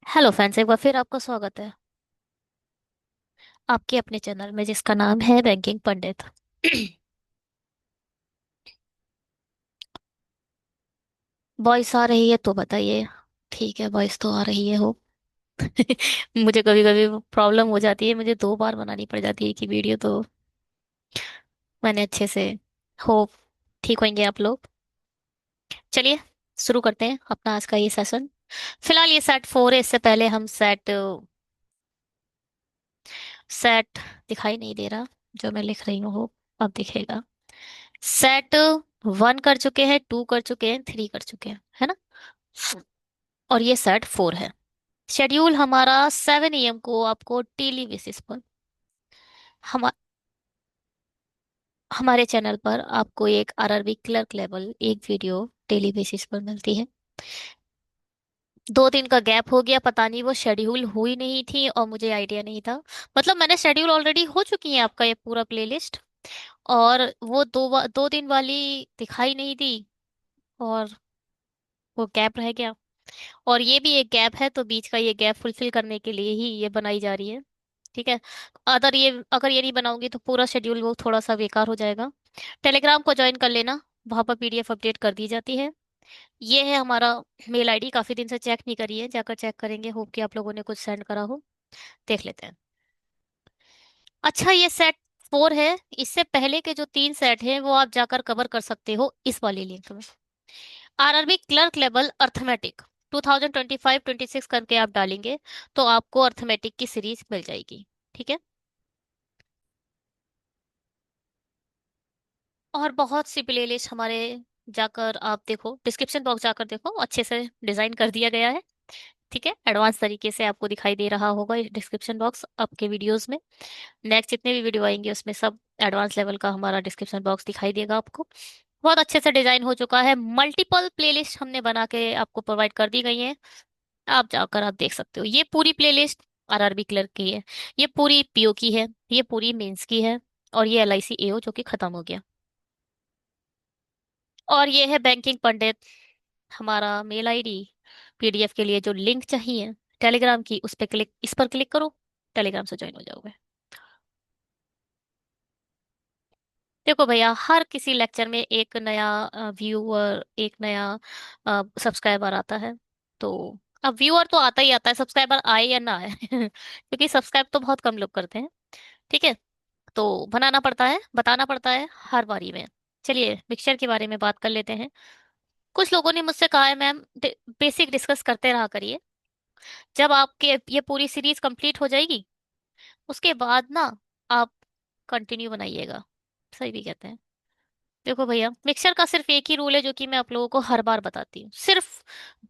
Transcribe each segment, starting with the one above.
Hello friends, एक बार फिर आपका स्वागत है आपके अपने चैनल में जिसका नाम है बैंकिंग पंडित। वॉइस आ रही है तो बताइए। ठीक है, वॉइस तो आ रही है हो। मुझे कभी कभी प्रॉब्लम हो जाती है, मुझे 2 बार बनानी पड़ जाती है कि वीडियो तो मैंने अच्छे से। होप ठीक होंगे आप लोग। चलिए शुरू करते हैं अपना आज का ये सेशन। फिलहाल ये सेट 4 है, इससे पहले हम सेट सेट दिखाई नहीं दे रहा जो मैं लिख रही हूँ, हो अब दिखेगा। सेट 1 कर चुके हैं, 2 कर चुके हैं, 3 कर चुके हैं, है ना। और ये सेट 4 है। शेड्यूल हमारा 7 AM को आपको डेली बेसिस पर हम हमारे चैनल पर आपको एक आरआरबी क्लर्क लेवल एक वीडियो डेली बेसिस पर मिलती है। 2 दिन का गैप हो गया, पता नहीं वो शेड्यूल हुई नहीं थी और मुझे आइडिया नहीं था। मतलब मैंने शेड्यूल ऑलरेडी हो चुकी है आपका ये पूरा प्लेलिस्ट, और वो 2 दिन वाली दिखाई नहीं दी, और वो गैप रह गया। और ये भी एक गैप है, तो बीच का ये गैप फुलफिल करने के लिए ही ये बनाई जा रही है। ठीक है। अगर ये नहीं बनाऊंगी तो पूरा शेड्यूल वो थोड़ा सा बेकार हो जाएगा। टेलीग्राम को ज्वाइन कर लेना, वहां पर पीडीएफ अपडेट कर दी जाती है। ये है हमारा मेल आईडी, काफी दिन से चेक नहीं करी है, जाकर चेक करेंगे। होप कि आप लोगों ने कुछ सेंड करा हो, देख लेते हैं। अच्छा, ये सेट 4 है। इससे पहले के जो 3 सेट हैं वो आप जाकर कवर कर सकते हो इस वाली लिंक में। आरआरबी क्लर्क लेवल अर्थमेटिक 2025-26 करके आप डालेंगे तो आपको अर्थमेटिक की सीरीज मिल जाएगी। ठीक है। और बहुत सी प्लेलिस्ट हमारे, जाकर आप देखो, डिस्क्रिप्शन बॉक्स जाकर देखो, अच्छे से डिजाइन कर दिया गया है। ठीक है, एडवांस तरीके से आपको दिखाई दे रहा होगा डिस्क्रिप्शन बॉक्स आपके वीडियोस में। नेक्स्ट जितने भी वीडियो आएंगे उसमें सब एडवांस लेवल का हमारा डिस्क्रिप्शन बॉक्स दिखाई देगा आपको। बहुत अच्छे से डिजाइन हो चुका है, मल्टीपल प्लेलिस्ट हमने बना के आपको प्रोवाइड कर दी गई है। आप जाकर आप देख सकते हो, ये पूरी प्लेलिस्ट आरआरबी क्लर्क की है, ये पूरी पीओ की है, ये पूरी मेंस की है, और ये एलआईसी एओ जो कि खत्म हो गया। और ये है बैंकिंग पंडित, हमारा मेल आईडी। पीडीएफ के लिए जो लिंक चाहिए टेलीग्राम की, उस पे क्लिक, इस पर क्लिक करो, टेलीग्राम से ज्वाइन हो जाओगे। देखो भैया, हर किसी लेक्चर में एक नया व्यूअर, एक नया सब्सक्राइबर आता है। तो अब व्यूअर तो आता ही आता है, सब्सक्राइबर आए या ना आए क्योंकि सब्सक्राइब तो बहुत कम लोग करते हैं। ठीक है। तो बनाना पड़ता है, बताना पड़ता है हर बारी में। चलिए मिक्सचर के बारे में बात कर लेते हैं। कुछ लोगों ने मुझसे कहा है मैम, बेसिक डिस्कस करते रहा करिए। जब आपके ये पूरी सीरीज कंप्लीट हो जाएगी उसके बाद ना आप कंटिन्यू बनाइएगा। सही भी कहते हैं। देखो भैया, मिक्सचर का सिर्फ एक ही रूल है जो कि मैं आप लोगों को हर बार बताती हूँ। सिर्फ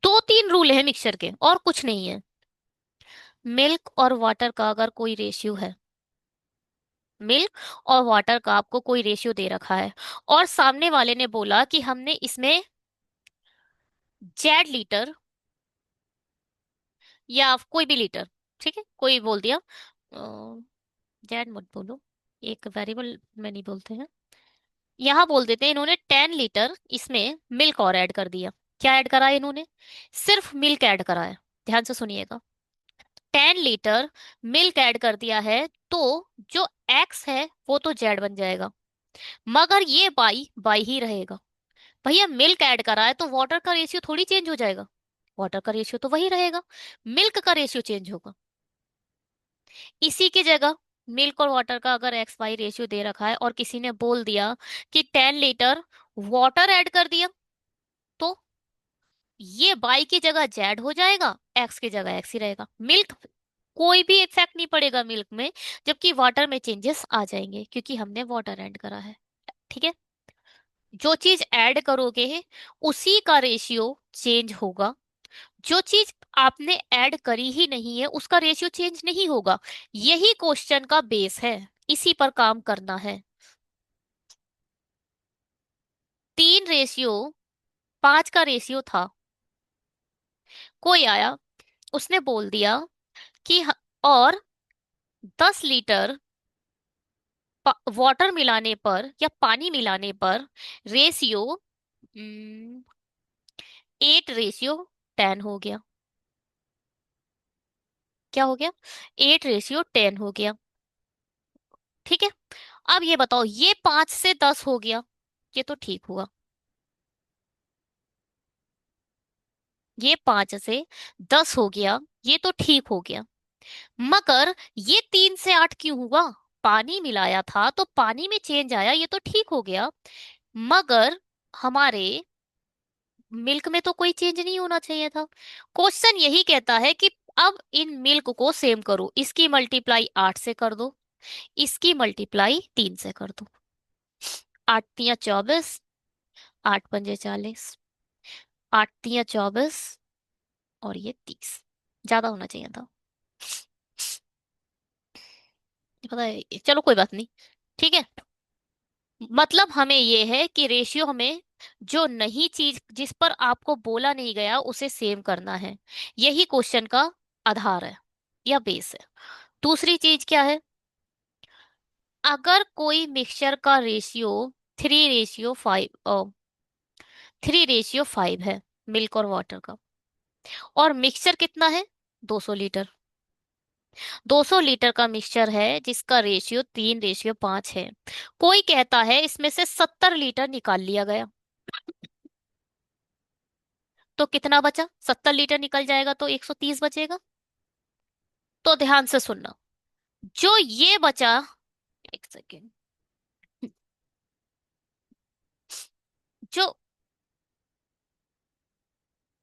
2-3 रूल है मिक्सचर के, और कुछ नहीं है। मिल्क और वाटर का अगर कोई रेशियो है, मिल्क और वाटर का आपको कोई रेशियो दे रखा है, और सामने वाले ने बोला कि हमने इसमें जेड लीटर या कोई भी लीटर, ठीक है, कोई बोल दिया, जेड मत बोलो, एक वेरिएबल में नहीं बोलते हैं, यहाँ बोल देते हैं इन्होंने 10 लीटर इसमें मिल्क और ऐड कर दिया। क्या ऐड करा है इन्होंने? सिर्फ मिल्क ऐड करा है। ध्यान से सुनिएगा। 10 लीटर मिल्क ऐड कर दिया है, तो जो एक्स है वो तो जेड बन जाएगा, मगर ये बाई बाई ही रहेगा। भैया मिल्क ऐड करा है तो वाटर का रेशियो थोड़ी चेंज हो जाएगा, वाटर का रेशियो तो वही रहेगा, मिल्क का रेशियो चेंज होगा। इसी की जगह मिल्क और वाटर का अगर एक्स वाई रेशियो दे रखा है और किसी ने बोल दिया कि 10 लीटर वाटर ऐड कर दिया, तो ये बाई की जगह जेड हो जाएगा, एक्स की जगह एक्स ही रहेगा। मिल्क, कोई भी इफेक्ट नहीं पड़ेगा मिल्क में, जबकि वाटर में चेंजेस आ जाएंगे क्योंकि हमने वाटर ऐड करा है। ठीक है। जो चीज ऐड करोगे उसी का रेशियो चेंज होगा, जो चीज आपने ऐड करी ही नहीं है उसका रेशियो चेंज नहीं होगा। यही क्वेश्चन का बेस है, इसी पर काम करना है। 3:5 का रेशियो था, कोई आया, उसने बोल दिया कि और 10 लीटर वाटर मिलाने पर या पानी मिलाने पर रेशियो 8:10 हो गया। क्या हो गया, 8:10 हो गया। ठीक है। अब ये बताओ, ये 5 से 10 हो गया, ये तो ठीक हुआ। ये 5 से 10 हो गया, ये तो ठीक हो गया। मगर ये 3 से 8 क्यों हुआ? पानी मिलाया था तो पानी में चेंज आया, ये तो ठीक हो गया। मगर हमारे मिल्क में तो कोई चेंज नहीं होना चाहिए था। क्वेश्चन यही कहता है कि अब इन मिल्क को सेम करो, इसकी मल्टीप्लाई 8 से कर दो, इसकी मल्टीप्लाई 3 से कर दो। 8 तिया 24, 8 पंजे 40, 8 तिया 24, और ये 30। ज्यादा होना चाहिए था, पता है, चलो कोई बात नहीं। ठीक है। मतलब हमें ये है कि रेशियो हमें जो नई चीज जिस पर आपको बोला नहीं गया उसे सेम करना है। यही क्वेश्चन का आधार है या बेस है। दूसरी चीज क्या है? अगर कोई मिक्सचर का रेशियो 3:5, 3:5 है, मिल्क और वाटर का, और मिक्सचर कितना है, 200 लीटर। 200 लीटर का मिक्सचर है जिसका रेशियो 3:5 है। कोई कहता है इसमें से 70 लीटर निकाल लिया गया, तो कितना बचा? 70 लीटर निकल जाएगा तो 130 बचेगा। तो ध्यान से सुनना, जो ये बचा, एक सेकेंड, जो,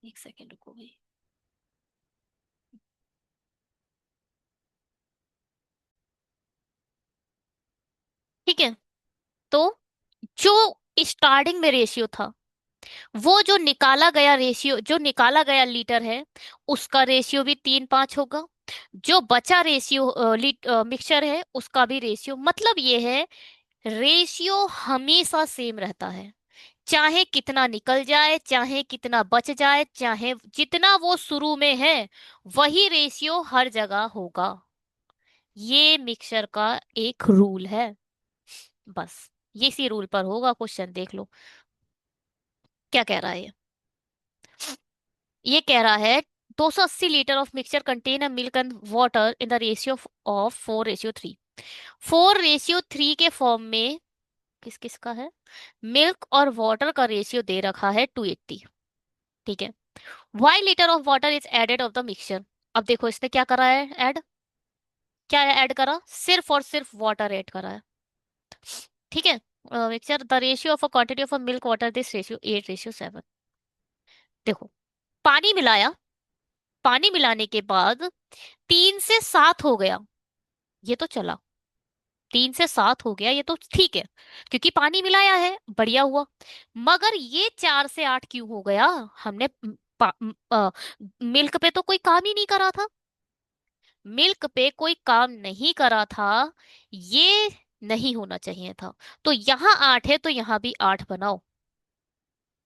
एक सेकेंड रुको भाई। ठीक है। तो जो स्टार्टिंग में रेशियो था, वो जो निकाला गया रेशियो, जो निकाला गया लीटर है, उसका रेशियो भी 3:5 होगा। जो बचा रेशियो मिक्सचर है, उसका भी रेशियो, मतलब ये है, रेशियो हमेशा सेम रहता है। चाहे कितना निकल जाए, चाहे कितना बच जाए, चाहे जितना वो शुरू में है, वही रेशियो हर जगह होगा। ये मिक्सचर का एक रूल है, बस। ये इसी रूल पर होगा क्वेश्चन, देख लो क्या कह रहा है ये कह रहा है 280 litre of mixture contain a milk and water in the ratio of 4:3। 4:3 के फॉर्म में किस किस का है, मिल्क और वाटर का रेशियो दे रखा है 280। ठीक है। 1 litre of water is added of the mixture. अब देखो इसने क्या करा है ऐड, क्या ऐड करा, सिर्फ और सिर्फ वाटर ऐड करा है। ठीक है। Mixture the ratio of a quantity of a milk water, this ratio 8:7। देखो, पानी मिलाया, पानी मिलाने के बाद 3 से 7 हो गया, ये तो चला। 3 से 7 हो गया, ये तो ठीक है, क्योंकि पानी मिलाया है, बढ़िया हुआ। मगर ये 4 से 8 क्यों हो गया? हमने मिल्क पे तो कोई काम ही नहीं करा था, मिल्क पे कोई काम नहीं करा था, ये नहीं होना चाहिए था। तो यहाँ 8 है तो यहाँ भी 8 बनाओ,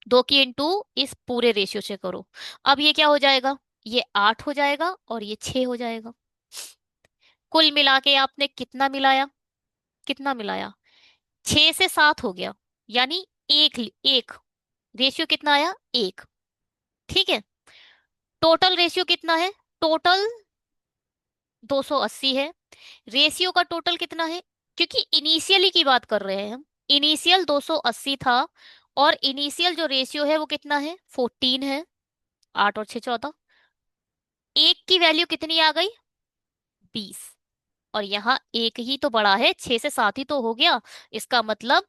2 की इंटू इस पूरे रेशियो से करो। अब ये क्या हो जाएगा, ये 8 हो जाएगा और ये 6 हो जाएगा। कुल मिला के आपने कितना मिलाया, कितना मिलाया, 6 से 7 हो गया, यानी एक, एक रेशियो कितना आया, एक। ठीक है। टोटल रेशियो कितना है, टोटल 280 है। रेशियो का टोटल कितना है, क्योंकि इनिशियली की बात कर रहे हैं हम, इनिशियल 280 था, और इनिशियल जो रेशियो है वो कितना है, 14 है। 8 और 6 14, एक की वैल्यू कितनी आ गई, 20। और यहाँ एक ही तो बड़ा है, 6 से 7 ही तो हो गया, इसका मतलब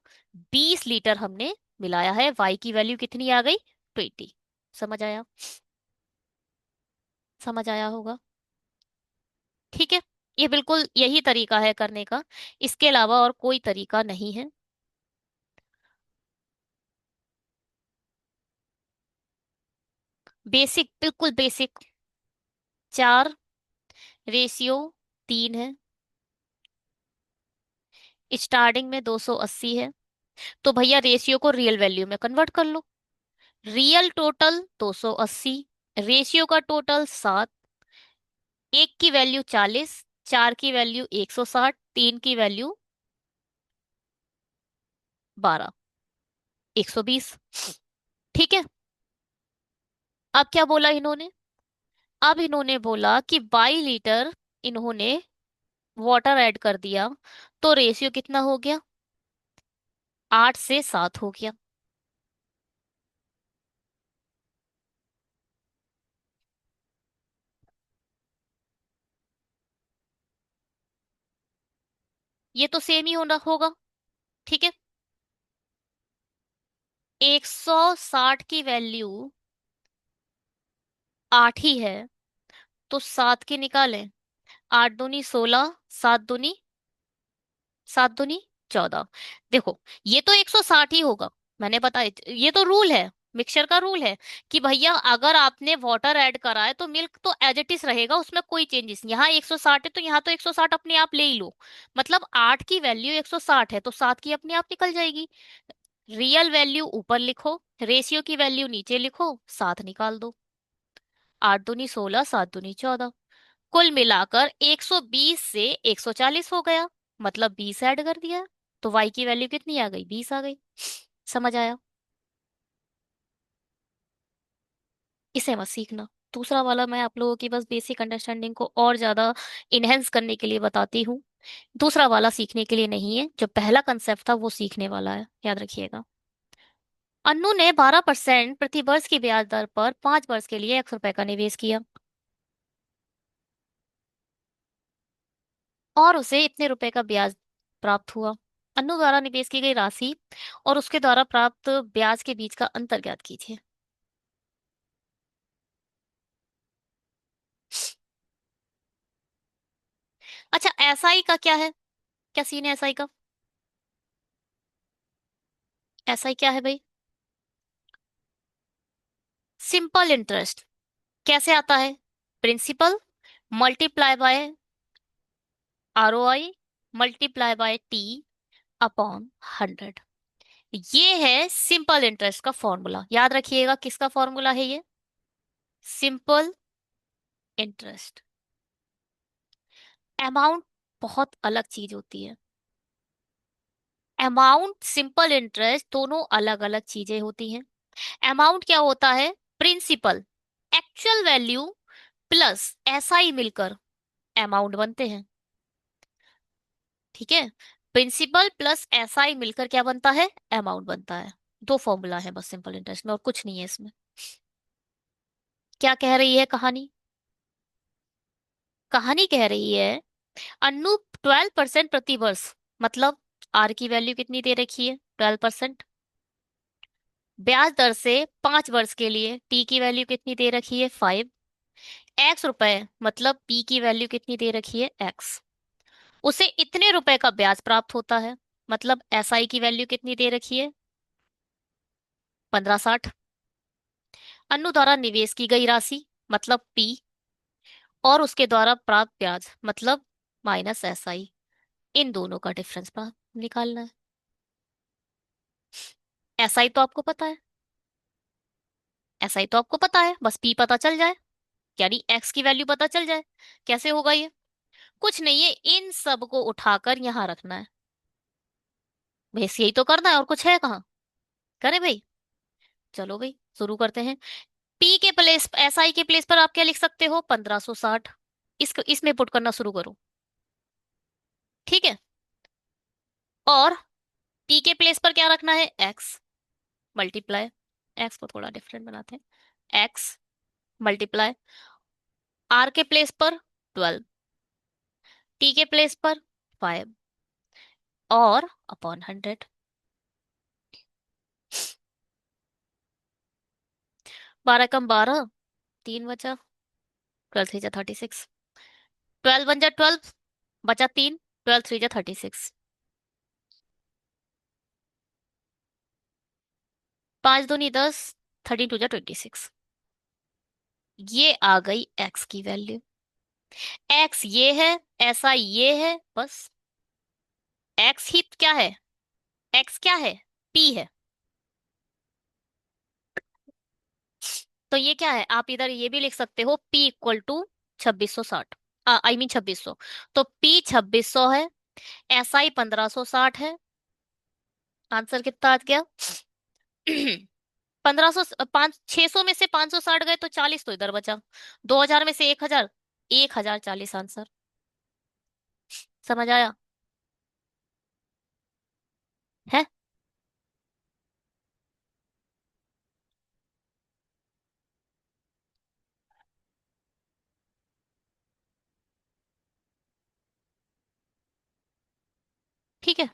20 लीटर हमने मिलाया है। वाई की वैल्यू कितनी आ गई, 20। समझ आया, समझ आया होगा। ठीक है। ये बिल्कुल यही तरीका है करने का, इसके अलावा और कोई तरीका नहीं है। बेसिक, बिल्कुल बेसिक। 4:3 है, स्टार्टिंग में 280 है, तो भैया रेशियो को रियल वैल्यू में कन्वर्ट कर लो। रियल टोटल 280, रेशियो का टोटल 7, एक की वैल्यू 40, चार की वैल्यू 160, तीन की वैल्यू 12, 120। ठीक है। अब क्या बोला इन्होंने, अब इन्होंने बोला कि 22 लीटर इन्होंने वाटर ऐड कर दिया, तो रेशियो कितना हो गया? 8 से 7 हो गया। ये तो सेम ही होना होगा। ठीक है। 160 की वैल्यू 8 ही है, तो 7 की निकालें। 8 दूनी 16, 7 दूनी 7 दूनी 14। देखो, ये तो 160 ही होगा। मैंने बताया, ये तो रूल है, मिक्सचर का रूल है कि भैया अगर आपने वाटर ऐड करा है तो मिल्क तो एज इट इज रहेगा, उसमें कोई चेंजेस नहीं। यहाँ 160 है तो यहाँ तो 160 अपने आप ले ही लो। मतलब 8 की वैल्यू 160 है तो 7 की अपने आप निकल जाएगी। रियल वैल्यू ऊपर लिखो, रेशियो की वैल्यू नीचे लिखो, 7 निकाल दो। 8 दूनी 16, 7 दूनी 14। कुल मिलाकर 120 से 140 हो गया, मतलब 20 ऐड कर दिया। तो y की वैल्यू कितनी आ गई? 20 आ गई। समझ आया? इसे मत सीखना। दूसरा वाला मैं आप लोगों की बस बेसिक अंडरस्टैंडिंग को और ज्यादा इनहेंस करने के लिए बताती हूँ। दूसरा वाला सीखने के लिए नहीं है, जो पहला कंसेप्ट था वो सीखने वाला है, याद रखिएगा। अन्नू ने 12% प्रति वर्ष की ब्याज दर पर 5 वर्ष के लिए X रुपए का निवेश किया, और उसे इतने रुपए का ब्याज प्राप्त हुआ। अन्नू द्वारा निवेश की गई राशि और उसके द्वारा प्राप्त ब्याज के बीच का अंतर ज्ञात कीजिए। अच्छा, एसआई का क्या है? क्या सीन है एसआई का? एसआई क्या है भाई? Simple interest. कैसे आता है? Principal multiply by ROI multiply by T upon 100। ये है सिंपल इंटरेस्ट का फॉर्मूला। याद रखिएगा, किसका फॉर्मूला है ये? Simple interest. अमाउंट बहुत अलग चीज होती है। अमाउंट, सिंपल इंटरेस्ट दोनों अलग अलग चीजें होती हैं। अमाउंट क्या होता है? Principal, actual value plus SI मिलकर अमाउंट बनते हैं। ठीक है। प्रिंसिपल प्लस एसआई मिलकर क्या बनता है? अमाउंट बनता है। दो फॉर्मूला है बस सिंपल इंटरेस्ट में, और कुछ नहीं है इसमें। क्या कह रही है कहानी? कहानी कह रही है अन्नू 12% प्रति वर्ष, मतलब आर की वैल्यू कितनी दे रखी है? 12%। ब्याज दर से 5 वर्ष के लिए टी की वैल्यू कितनी दे रखी है? 5 रुपए, मतलब पी की वैल्यू कितनी दे रखी है? एक्स। उसे इतने रुपए का ब्याज प्राप्त होता है, मतलब एस आई की वैल्यू कितनी दे रखी है? 1560। अन्नू द्वारा निवेश की गई राशि, मतलब पी, और उसके द्वारा प्राप्त ब्याज, मतलब माइनस एस आई। इन दोनों का डिफरेंस निकालना है। एस आई तो आपको पता है, एस आई तो आपको पता है, बस पी पता चल जाए, यानी एक्स की वैल्यू पता चल जाए। कैसे होगा ये? कुछ नहीं है, इन सब को उठाकर यहां रखना है। बस यही तो करना है, और कुछ है कहाँ? करे भाई। चलो भाई शुरू करते हैं। पी के प्लेस, एस आई के प्लेस पर आप क्या लिख सकते हो? 1560। इसमें पुट करना शुरू करो। ठीक है। और पी के प्लेस पर क्या रखना है? एक्स मल्टीप्लाई, एक्स को थोड़ा डिफरेंट बनाते हैं, एक्स मल्टीप्लाई आर के प्लेस पर 12, टी के प्लेस पर 5, और अपॉन 100। 12 कम 12, 3 बचा, 12 3 जा 36। 12 1 जा 12, बचा 3, 12 3 जा 36। 5 दूनी 10, 13 2 जा 26। ये आ गई एक्स की वैल्यू। एक्स ये है, ऐसा ये है, बस। एक्स ही क्या है? एक्स क्या है? पी है। तो ये क्या है? आप इधर ये भी लिख सकते हो, P equal to 2660, I mean 2600। तो पी 2600 है, एस आई 1560 है। आंसर कितना आ गया? 1500, 600 में से 560 गए तो 40 तो इधर बचा। 2000 में से 1000, 1040 आंसर। समझ आया? है? ठीक है।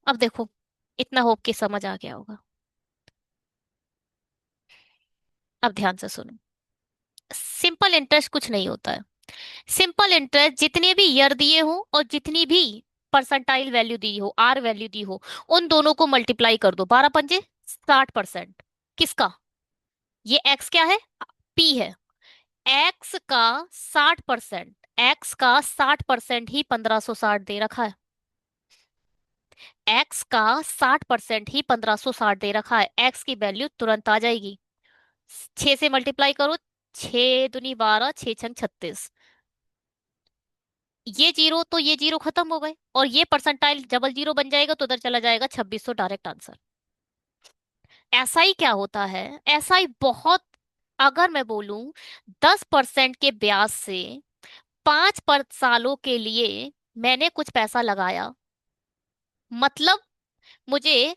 अब देखो, इतना होप कि समझ आ गया होगा। अब ध्यान से सुनो। सिंपल इंटरेस्ट कुछ नहीं होता है। सिंपल इंटरेस्ट जितने भी ईयर दिए हो और जितनी भी परसेंटाइल वैल्यू दी हो, आर वैल्यू दी हो, उन दोनों को मल्टीप्लाई कर दो। 12 पंजे 60%। किसका? ये एक्स क्या है? पी है। एक्स का 60%, एक्स का 60% ही 1560 दे रखा है। एक्स का 60% ही 1560 दे रखा है। एक्स की वैल्यू तुरंत आ जाएगी। 6 से मल्टीप्लाई करो। 6 दूनी 12, 6 छंग 36। ये जीरो तो ये जीरो खत्म हो गए, और ये परसेंटाइल डबल जीरो बन जाएगा, तो उधर चला जाएगा 2600। Direct answer. ऐसा ही क्या होता है? ऐसा ही बहुत। अगर मैं बोलूं 10% के ब्याज से 5 सालों के लिए मैंने कुछ पैसा लगाया, मतलब मुझे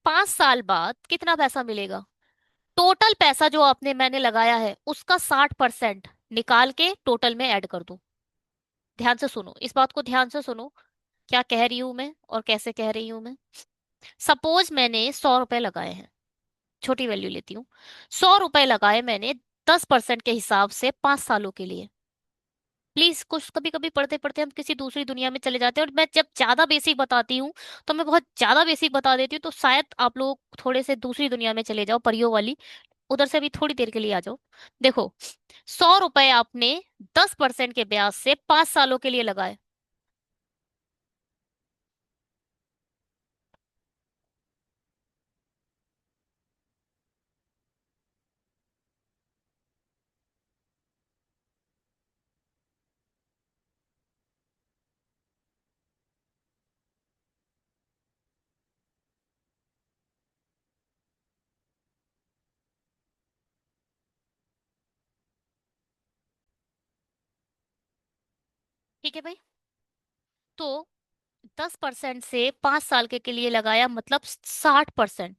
5 साल बाद कितना पैसा मिलेगा? टोटल पैसा जो आपने मैंने लगाया है उसका 60% निकाल के टोटल में ऐड कर दो। ध्यान से सुनो, इस बात को ध्यान से सुनो। क्या कह रही हूं मैं और कैसे कह रही हूं मैं? सपोज मैंने 100 रुपए लगाए हैं। छोटी वैल्यू लेती हूँ। 100 रुपए लगाए मैंने 10% के हिसाब से 5 सालों के लिए। प्लीज, कुछ कभी कभी पढ़ते पढ़ते हम किसी दूसरी दुनिया में चले जाते हैं, और मैं जब ज्यादा बेसिक बताती हूँ तो मैं बहुत ज्यादा बेसिक बता देती हूँ, तो शायद आप लोग थोड़े से दूसरी दुनिया में चले जाओ, परियों वाली। उधर से भी थोड़ी देर के लिए आ जाओ। देखो, 100 रुपए आपने 10% के ब्याज से 5 सालों के लिए लगाए। ठीक है भाई। तो 10% से 5 साल के लिए लगाया, मतलब 60%,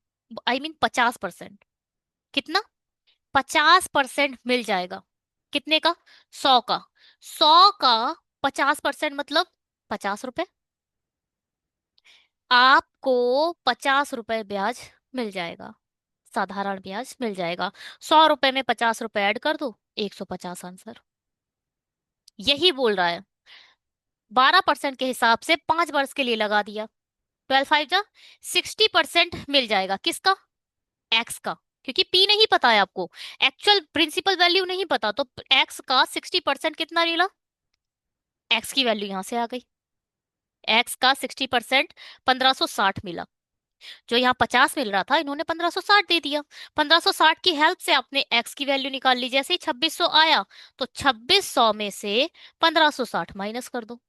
आई मीन 50%। कितना? 50% मिल जाएगा। कितने का? 100 का। 100 का 50% मतलब 50 रुपए। आपको 50 रुपए ब्याज मिल जाएगा। साधारण ब्याज मिल जाएगा। 100 रुपए में 50 रुपए ऐड कर दो, 150 आंसर। यही बोल रहा है। 12% के हिसाब से 5 वर्ष के लिए लगा दिया। 12 5 जा 60% मिल जाएगा। किसका? एक्स का। क्योंकि पी नहीं पता है आपको, एक्चुअल प्रिंसिपल वैल्यू नहीं पता, तो एक्स का 60% कितना मिला? एक्स की वैल्यू यहां से आ गई। एक्स का 60% 1560 मिला। जो यहाँ 50 मिल रहा था, इन्होंने 1560 दे दिया। 1560 की हेल्प से आपने एक्स की वैल्यू निकाल ली। जैसे ही 2600 आया, तो 2600 में से 1560 माइनस कर दो।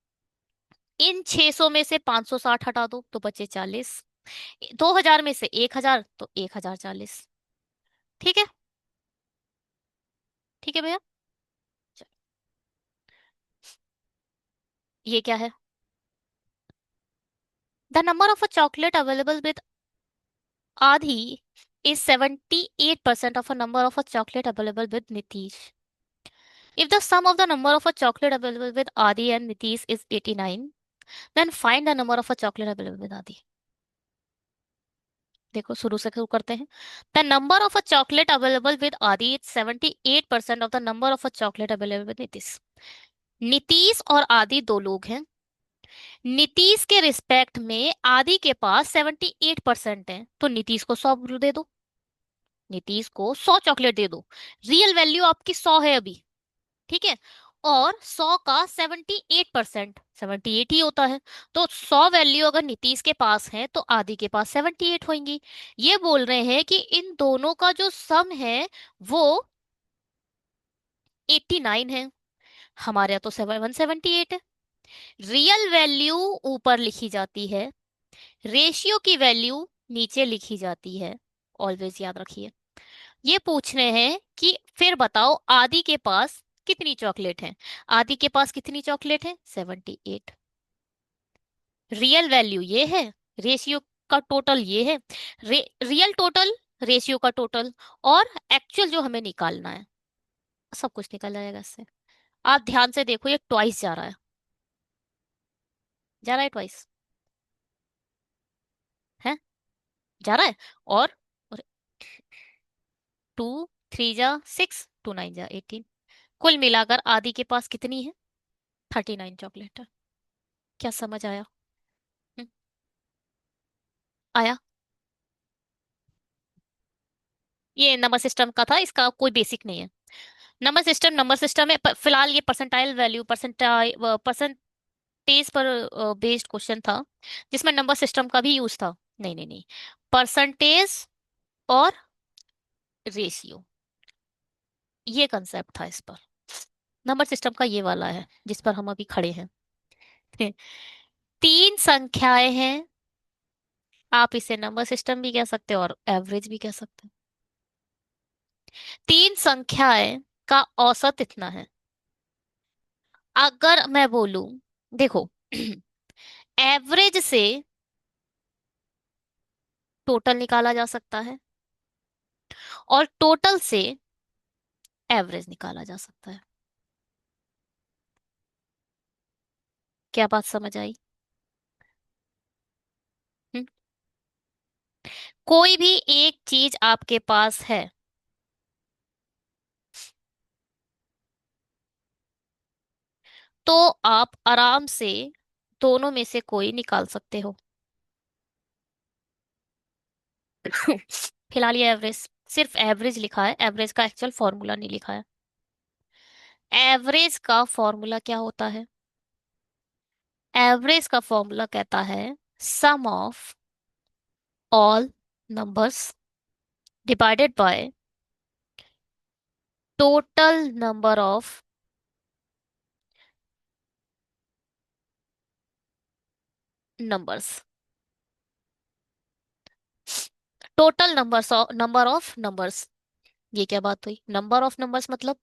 इन 600 में से 560 हटा दो तो बचे 40। 2000 में से 1000 तो 1040। ठीक है? ठीक है भैया। चलो, ये क्या है? The number of a chocolate available with आदि is 78% of a number of a chocolate available with Nitish. If the sum of the number of a chocolate available with Adi and Nitish is 89, then find the number of a chocolate available with Adi. देखो, शुरू से शुरू करते हैं। The number of a chocolate available with Adi is 78% of the number of a chocolate available with Nitish. Nitish और आदि दो लोग हैं। नीतीश के रिस्पेक्ट में आदि के पास 78% है, तो नीतीश को 100 दे दो। नीतीश को 100 चॉकलेट दे दो। रियल वैल्यू आपकी 100 है अभी। ठीक है? और 100 का 78%, 78 ही होता है। तो 100 वैल्यू अगर नीतीश के पास है तो आदि के पास 78 होंगी। ये बोल रहे हैं कि इन दोनों का जो सम है वो 89 है। हमारे यहाँ तो 178 है। रियल वैल्यू ऊपर लिखी जाती है, रेशियो की वैल्यू नीचे लिखी जाती है। ऑलवेज याद रखिए। ये पूछ रहे हैं कि फिर बताओ आदि के पास कितनी चॉकलेट है। आदि के पास कितनी चॉकलेट है? 78। रियल वैल्यू ये है, रेशियो का टोटल ये है। रियल टोटल, रेशियो का टोटल, और एक्चुअल जो हमें निकालना है, सब कुछ निकल जाएगा इससे। आप ध्यान से देखो, ये ट्वाइस जा रहा है। जा रहा है ट्वाइस, है, जा रहा है। और 2 3 जा 6, 2 9 जा 18। कुल मिलाकर आदि के पास कितनी है? 39 चॉकलेट है। क्या समझ आया? हम्म, आया। ये नंबर सिस्टम का था, इसका कोई बेसिक नहीं है। नंबर सिस्टम में फिलहाल ये परसेंटाइल वैल्यू, परसेंटेज पर बेस्ड क्वेश्चन था, जिसमें नंबर सिस्टम का भी यूज था। नहीं नहीं नहीं, परसेंटेज और रेशियो, ये कंसेप्ट था इस पर। नंबर सिस्टम का ये वाला है जिस पर हम अभी खड़े हैं। तीन संख्याएं हैं, आप इसे नंबर सिस्टम भी कह सकते हो और एवरेज भी कह सकते हो। तीन संख्याएं का औसत इतना है। अगर मैं बोलूं, देखो, एवरेज से टोटल निकाला जा सकता है, और टोटल से एवरेज निकाला जा सकता है। क्या बात समझ आई? हम्म? कोई भी एक चीज आपके पास है, तो आप आराम से दोनों में से कोई निकाल सकते हो। फिलहाल ये एवरेज, सिर्फ एवरेज लिखा है, एवरेज का एक्चुअल फॉर्मूला नहीं लिखा है। एवरेज का फॉर्मूला क्या होता है? एवरेज का फॉर्मूला कहता है sum of all numbers divided by total number of numbers. Total number of numbers, ये क्या बात हुई? नंबर ऑफ नंबर्स मतलब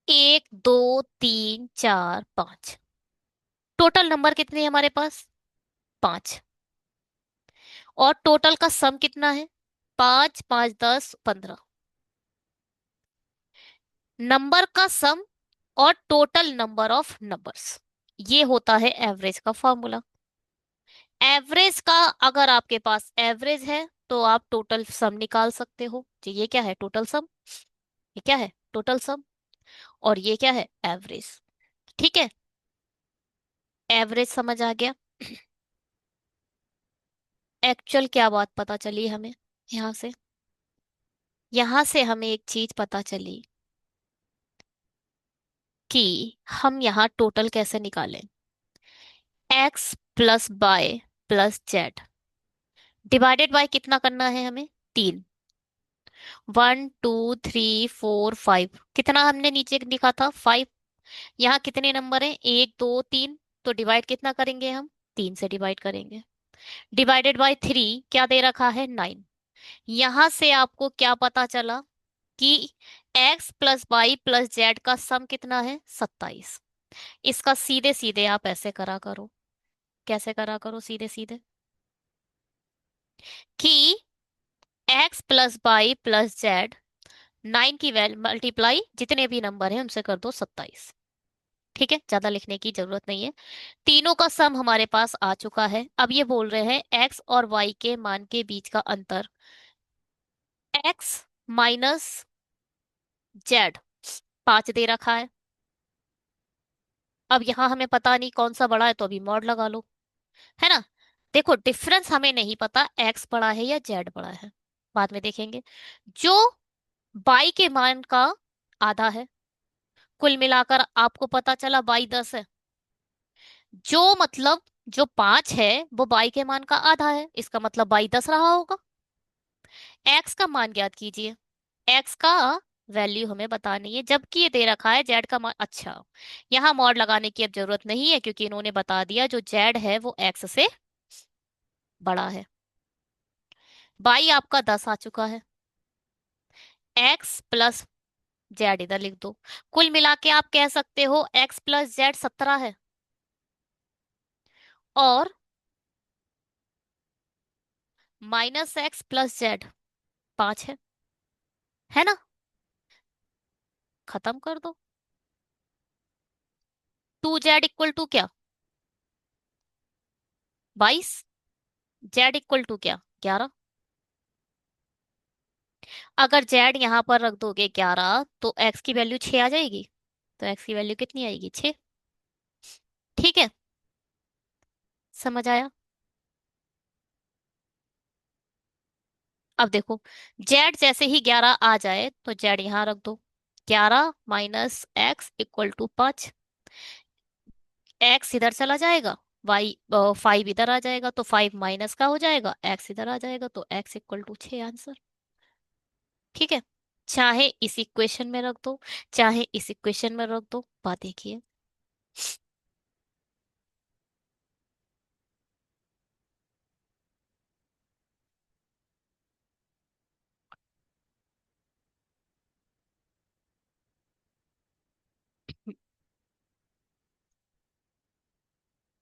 1 2 3 4 5। टोटल नंबर कितने हैं हमारे पास? 5। और टोटल का सम कितना है? 5 5 10 15। नंबर का सम और टोटल नंबर ऑफ नंबर्स, ये होता है एवरेज का फॉर्मूला। एवरेज का, अगर आपके पास एवरेज है तो आप टोटल सम निकाल सकते हो। जी, ये क्या है? Total sum. ये क्या है? Total sum. और ये क्या है? एवरेज। ठीक है, एवरेज समझ आ गया। एक्चुअल क्या बात पता चली हमें यहाँ से? यहाँ से हमें एक चीज पता चली कि हम यहाँ टोटल कैसे निकालें। X plus by plus Z divided by कितना करना है हमें? 3। 1 2 3 4 5, कितना हमने नीचे लिखा था? 5। यहाँ कितने नंबर हैं? 1 2 3, तो डिवाइड कितना करेंगे हम? 3 से डिवाइड करेंगे। डिवाइडेड बाय 3 क्या दे रखा है? 9। यहां से आपको क्या पता चला कि X plus Y plus Z का सम कितना है? 27। इसका सीधे सीधे आप ऐसे करा करो। कैसे करा करो सीधे सीधे? कि X plus Y plus Z, 9 की वैल्यू मल्टीप्लाई जितने भी नंबर हैं उनसे कर दो 27। ठीक है, ज्यादा लिखने की जरूरत नहीं है। तीनों का सम हमारे पास आ चुका है। अब ये बोल रहे हैं एक्स और वाई के मान के बीच का अंतर, एक्स माइनस जेड, 5 दे रखा है। अब यहाँ हमें पता नहीं कौन सा बड़ा है, तो अभी मॉड लगा लो, है ना। देखो, डिफरेंस हमें नहीं पता एक्स बड़ा है या जेड बड़ा है, बाद में देखेंगे। जो बाई के मान का आधा है, कुल मिलाकर आपको पता चला बाई 10 है। जो मतलब जो 5 है वो बाई के मान का आधा है, इसका मतलब बाई 10 रहा होगा। एक्स का मान ज्ञात कीजिए। एक्स का वैल्यू हमें बतानी है, जबकि ये दे रखा है जेड का मान। अच्छा, यहाँ मॉड लगाने की अब जरूरत नहीं है, क्योंकि इन्होंने बता दिया जो जेड है वो एक्स से बड़ा है। बाई आपका 10 आ चुका है। एक्स प्लस जेड इधर लिख दो। कुल मिला के आप कह सकते हो एक्स प्लस जेड 17 है, और माइनस एक्स प्लस जेड 5 है ना? खत्म कर दो। 2 जेड इक्वल टू क्या? 22। जेड इक्वल टू क्या? 11। अगर जेड यहां पर रख दोगे 11, तो एक्स की वैल्यू 6 आ जाएगी। तो एक्स की वैल्यू कितनी आएगी? 6। ठीक है, समझ आया? अब देखो, जेड जैसे ही 11 आ जाए तो जेड यहां रख दो। 11 minus X equal to 5। X इधर चला जाएगा, वाई 5 इधर आ जाएगा, तो 5 माइनस का हो जाएगा, एक्स इधर आ जाएगा, तो एक्स इक्वल टू 6 आंसर। ठीक है, चाहे इस इक्वेशन में रख दो, चाहे इस इक्वेशन में रख दो, बात देखिए।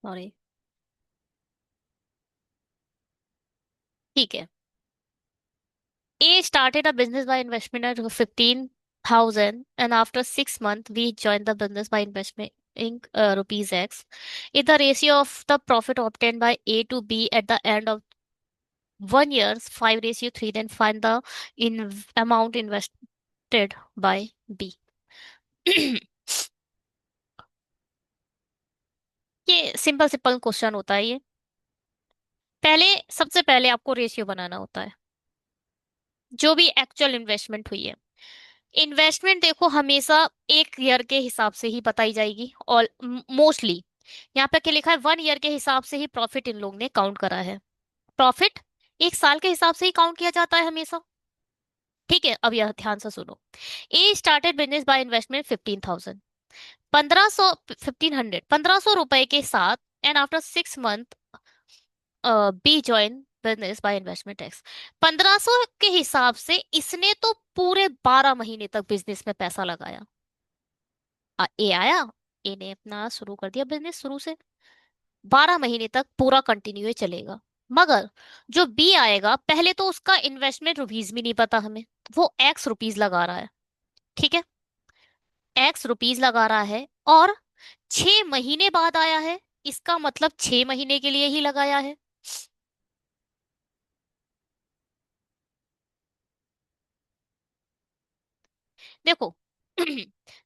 सॉरी। ठीक है। A started a business by investment at 15,000, and after 6 months, we joined the business by investment in rupees X. If the ratio of the profit obtained by A to B at the end of 1 year 5:3, then find the amount invested by B. ये simple simple question होता है ये। पहले, सबसे पहले आपको ratio बनाना होता है, जो भी एक्चुअल इन्वेस्टमेंट हुई है। इन्वेस्टमेंट देखो हमेशा 1 ईयर के हिसाब से ही बताई जाएगी, और मोस्टली यहाँ पे क्या लिखा है, 1 ईयर के हिसाब से ही प्रॉफिट इन लोग ने काउंट करा है। प्रॉफिट 1 साल के हिसाब से ही काउंट किया जाता है हमेशा। ठीक है, अब यह ध्यान से सुनो। A started business by investment 15,000, 1500 रुपए के साथ, and after 6 month B join business by investment X. 1500 के हिसाब से इसने तो पूरे 12 महीने तक बिजनेस में पैसा लगाया। ए आया, ए ने अपना शुरू कर दिया बिजनेस शुरू से, 12 महीने तक पूरा कंटिन्यू चलेगा। मगर जो बी आएगा, पहले तो उसका इन्वेस्टमेंट रुपीज भी नहीं पता हमें, वो एक्स रुपीज लगा रहा है। ठीक है, एक्स रुपीज लगा रहा है, और 6 महीने बाद आया है, इसका मतलब 6 महीने के लिए ही लगाया है। देखो,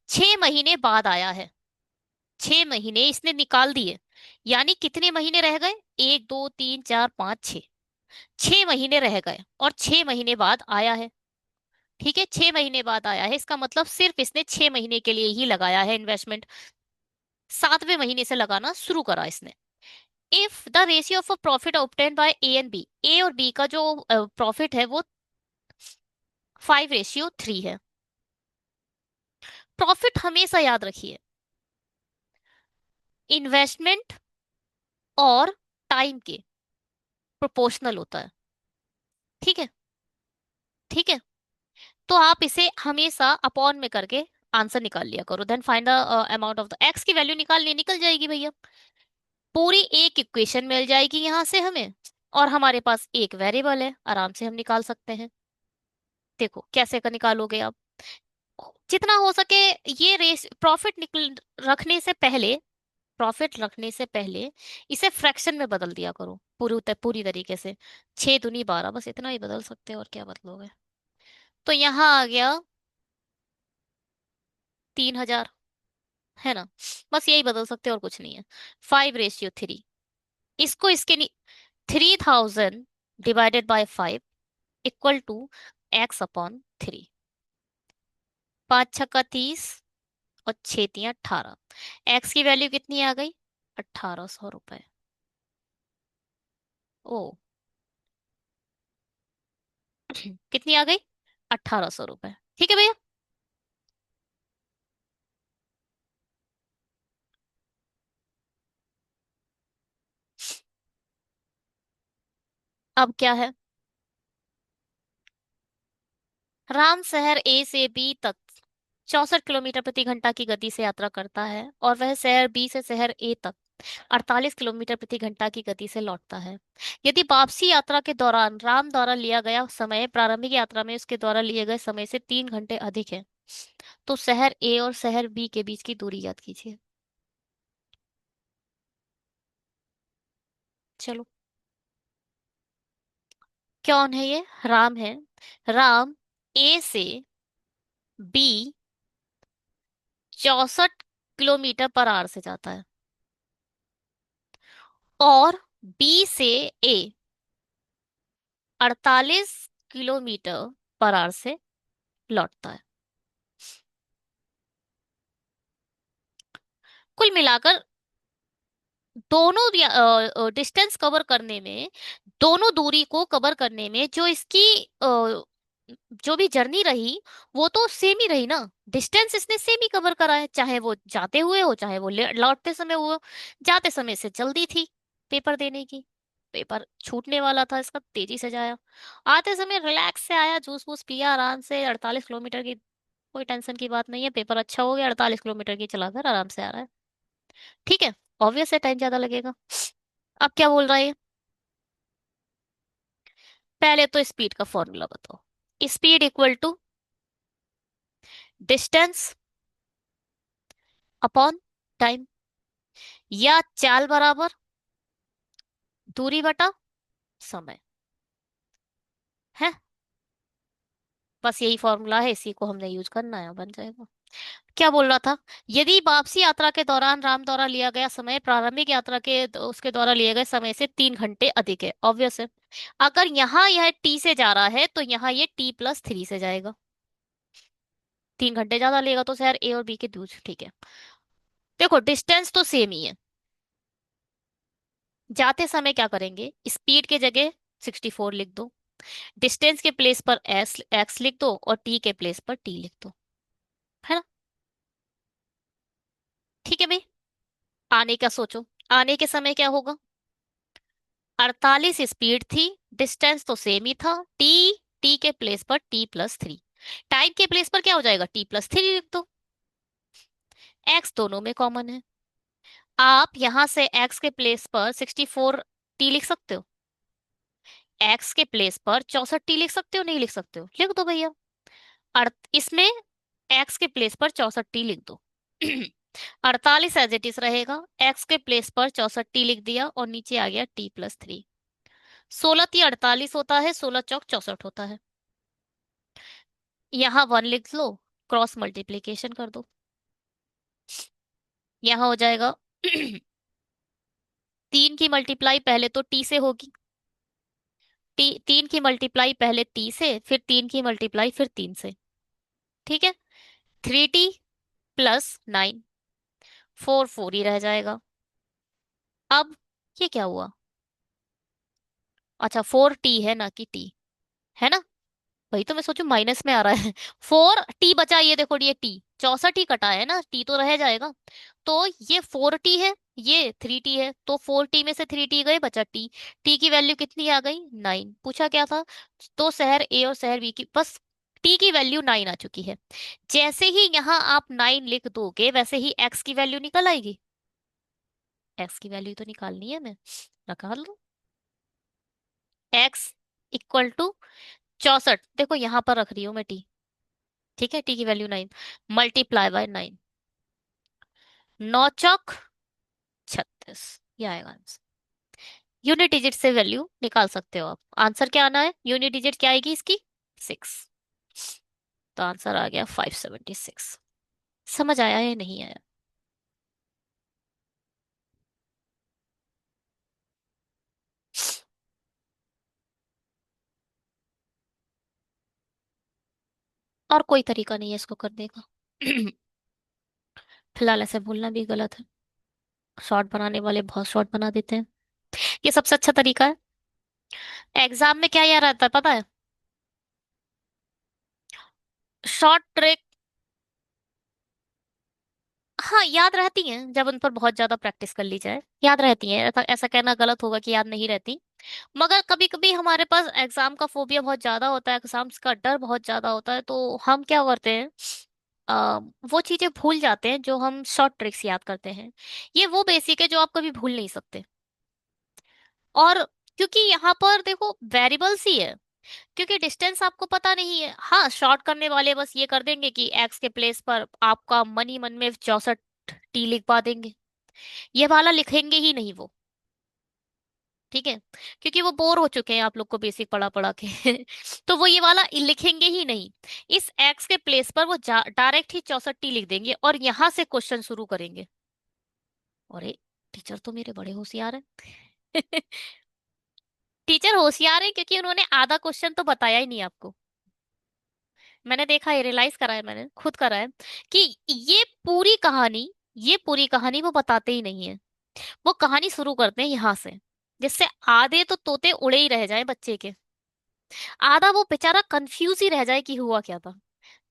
6 महीने बाद आया है, 6 महीने इसने निकाल दिए, यानी कितने महीने रह गए? 1 2 3 4 5 6। 6 महीने रह गए, और 6 महीने बाद आया है। ठीक है, 6 महीने बाद आया है, इसका मतलब सिर्फ इसने 6 महीने के लिए ही लगाया है इन्वेस्टमेंट। 7वें महीने से लगाना शुरू करा इसने। If the ratio of a profit obtain by A and B, A और बी का जो प्रॉफिट है वो 5:3 है। प्रॉफिट हमेशा याद रखिए, इन्वेस्टमेंट और टाइम के प्रोपोर्शनल होता है। ठीक है, ठीक है, तो आप इसे हमेशा अपॉन में करके आंसर निकाल लिया करो, then find the amount of the X की वैल्यू निकालनी निकल जाएगी भैया। पूरी एक इक्वेशन मिल जाएगी यहां से हमें, और हमारे पास एक वेरिएबल है, आराम से हम निकाल सकते हैं। देखो कैसे का निकालोगे आप, जितना हो सके ये रेस प्रॉफिट निकल रखने से पहले, प्रॉफिट रखने से पहले इसे फ्रैक्शन में बदल दिया करो, पूरी तरीके से। 6 दूनी 12, बस इतना ही बदल सकते हो, और क्या बदलोगे? तो यहाँ आ गया 3,000, है ना? बस यही बदल सकते हो, और कुछ नहीं है। 5:3, इसको इसके 3,000 divided by 5 equal to x/3। 5 छक्का 30, और 6 तियां 18। एक्स की वैल्यू कितनी आ गई? 1,800 रुपए। ओ, कितनी आ गई? 1,800 रुपए। ठीक है भैया, अब क्या है? राम शहर ए से बी तक 64 किलोमीटर प्रति घंटा की गति से यात्रा करता है और वह शहर बी से शहर ए तक 48 किलोमीटर प्रति घंटा की गति से लौटता है। यदि वापसी यात्रा के दौरान राम द्वारा लिया गया समय प्रारंभिक यात्रा में उसके द्वारा लिए गए समय से 3 घंटे अधिक है, तो शहर ए और शहर बी के बीच की दूरी याद कीजिए। चलो, कौन है ये? राम है। राम ए से बी 64 किलोमीटर पर आवर से जाता है और बी से ए 48 किलोमीटर पर आवर से लौटता है। कुल मिलाकर दोनों डिस्टेंस कवर करने में, दोनों दूरी को कवर करने में जो इसकी जो भी जर्नी रही वो तो सेम ही रही ना। डिस्टेंस इसने सेम ही कवर करा है, चाहे वो जाते हुए हो चाहे वो लौटते समय हुआ। जाते समय से जल्दी थी पेपर देने की, पेपर छूटने वाला था इसका, तेजी से जाया। आते समय रिलैक्स से आया, जूस वूस पिया आराम से, 48 किलोमीटर की कोई टेंशन की बात नहीं है, पेपर अच्छा हो गया, 48 किलोमीटर की चलाकर आराम से आ रहा है। ठीक है, ऑब्वियस है टाइम ज्यादा लगेगा। अब क्या बोल रहा है ये? पहले तो स्पीड का फॉर्मूला बताओ। Speed equal to distance upon time, या चाल बराबर दूरी बटा समय है। बस यही फॉर्मूला है, इसी को हमने यूज करना है, बन जाएगा। क्या बोल रहा था? यदि वापसी यात्रा के दौरान राम द्वारा लिया गया समय प्रारंभिक यात्रा के उसके द्वारा लिए गए समय से 3 घंटे अधिक है, ऑब्वियस है। अगर यहाँ यह टी से जा रहा है तो यहाँ ये T+3 से जाएगा। 3 घंटे ज्यादा लेगा तो शहर ए और बी के बीच, ठीक है। देखो डिस्टेंस तो सेम ही है। जाते समय क्या करेंगे, स्पीड के जगह 64 लिख दो, डिस्टेंस के प्लेस पर एक्स लिख दो और टी के प्लेस पर टी लिख दो, है ना? ठीक है भाई। आने का सोचो, आने के समय क्या होगा? 48 स्पीड थी, डिस्टेंस तो सेम ही था, टी, टी के प्लेस पर T+3, टाइम के प्लेस पर क्या हो जाएगा, T+3 लिख दो। एक्स दोनों में कॉमन है, आप यहां से एक्स के प्लेस पर 64 टी लिख सकते हो, एक्स के प्लेस पर 64 टी लिख सकते हो, नहीं लिख सकते हो? लिख दो भैया। इसमें एक्स के प्लेस पर 64 टी लिख दो। 48 एज इट इज रहेगा, एक्स के प्लेस पर 64 टी लिख दिया और नीचे आ गया T+3। 16 × 3 = 48 होता है, 16 × 4 = 64 होता है। यहाँ 1 लिख लो, क्रॉस मल्टीप्लीकेशन कर दो, यहाँ हो जाएगा 3 की मल्टीप्लाई पहले तो टी से होगी, 3 की मल्टीप्लाई पहले टी से, फिर 3 की मल्टीप्लाई फिर 3 से। ठीक है, 3T+9, 4 ही रह जाएगा। अब ये क्या हुआ? अच्छा 4T है ना कि टी, है ना? वही तो मैं सोचू माइनस में आ रहा है। 4T बचा, ये देखो ये टी 64 ही कटा है ना, टी तो रह जाएगा। तो ये 4T है, ये 3T है, तो 4T में से 3T गए, बचा टी। टी की वैल्यू कितनी आ गई, 9। पूछा क्या था? तो शहर ए और शहर बी की, बस टी की वैल्यू 9 आ चुकी है। जैसे ही यहाँ आप 9 लिख दोगे वैसे ही एक्स की वैल्यू निकल आएगी। एक्स की वैल्यू तो निकालनी है, मैं निकाल लूं। एक्स इक्वल टू 64, देखो यहाँ पर रख रही हूँ मैं टी, ठीक है, टी की वैल्यू 9, मल्टीप्लाई बाय 9, 9×4 = 36, ये आएगा आंसर। यूनिट डिजिट से वैल्यू निकाल सकते हो आप। आंसर क्या आना है, यूनिट डिजिट क्या आएगी इसकी, 6। तो आंसर आ गया 576। समझ आया या नहीं आया? और कोई तरीका नहीं है इसको करने का। फिलहाल ऐसे बोलना भी गलत है, शॉर्ट बनाने वाले बहुत शॉर्ट बना देते हैं। ये सबसे अच्छा तरीका है। एग्जाम में क्या याद रहता है पता है? Short trick. हाँ याद रहती हैं, जब उन पर बहुत ज्यादा प्रैक्टिस कर ली जाए याद रहती हैं, ऐसा ऐसा कहना गलत होगा कि याद नहीं रहती। मगर कभी कभी हमारे पास एग्जाम का फोबिया बहुत ज्यादा होता है, एग्जाम्स का डर बहुत ज्यादा होता है, तो हम क्या करते हैं, आ, वो चीजें भूल जाते हैं जो हम शॉर्ट ट्रिक्स याद करते हैं। ये वो बेसिक है जो आप कभी भूल नहीं सकते। और क्योंकि यहाँ पर देखो वेरिएबल्स ही है, क्योंकि डिस्टेंस आपको पता नहीं है। हाँ, शॉर्ट करने वाले बस ये कर देंगे कि एक्स के प्लेस पर आपका मन ही मन में 64 टी लिखवा देंगे। ये वाला लिखेंगे ही नहीं वो, ठीक है, क्योंकि वो बोर हो चुके हैं आप लोग को बेसिक पढ़ा पढ़ा के। तो वो ये वाला लिखेंगे ही नहीं। इस एक्स के प्लेस पर वो डायरेक्ट ही 64 टी लिख देंगे और यहां से क्वेश्चन शुरू करेंगे। अरे, टीचर तो मेरे बड़े होशियार हैं। टीचर होशियार है क्योंकि उन्होंने आधा क्वेश्चन तो बताया ही नहीं आपको। मैंने देखा है, रियलाइज करा है, मैंने खुद करा है कि ये पूरी कहानी ये पूरी कहानी वो बताते ही नहीं है। वो कहानी शुरू करते हैं यहाँ से, जिससे आधे तो तोते उड़े ही रह जाए बच्चे के, आधा वो बेचारा कंफ्यूज ही रह जाए कि हुआ क्या था।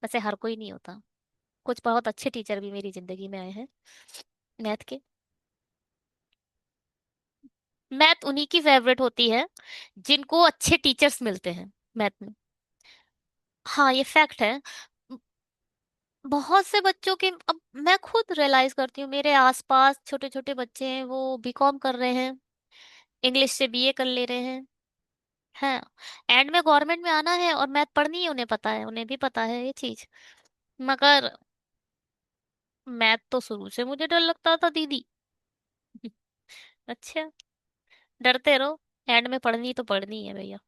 वैसे हर कोई नहीं होता, कुछ बहुत अच्छे टीचर भी मेरी जिंदगी में आए हैं मैथ के। मैथ उन्हीं की फेवरेट होती है जिनको अच्छे टीचर्स मिलते हैं मैथ में। हाँ, ये फैक्ट है। बहुत से बच्चों के, अब मैं खुद रियलाइज करती हूँ, मेरे आसपास छोटे छोटे बच्चे हैं, वो बीकॉम कर रहे हैं, इंग्लिश से बीए कर ले रहे हैं। हैं, एंड में गवर्नमेंट में आना है और मैथ पढ़नी है, उन्हें पता है, उन्हें भी पता है ये चीज। मगर मैथ तो शुरू से मुझे डर लगता था दीदी। अच्छा, डरते रहो, एंड में पढ़नी तो पढ़नी है भैया।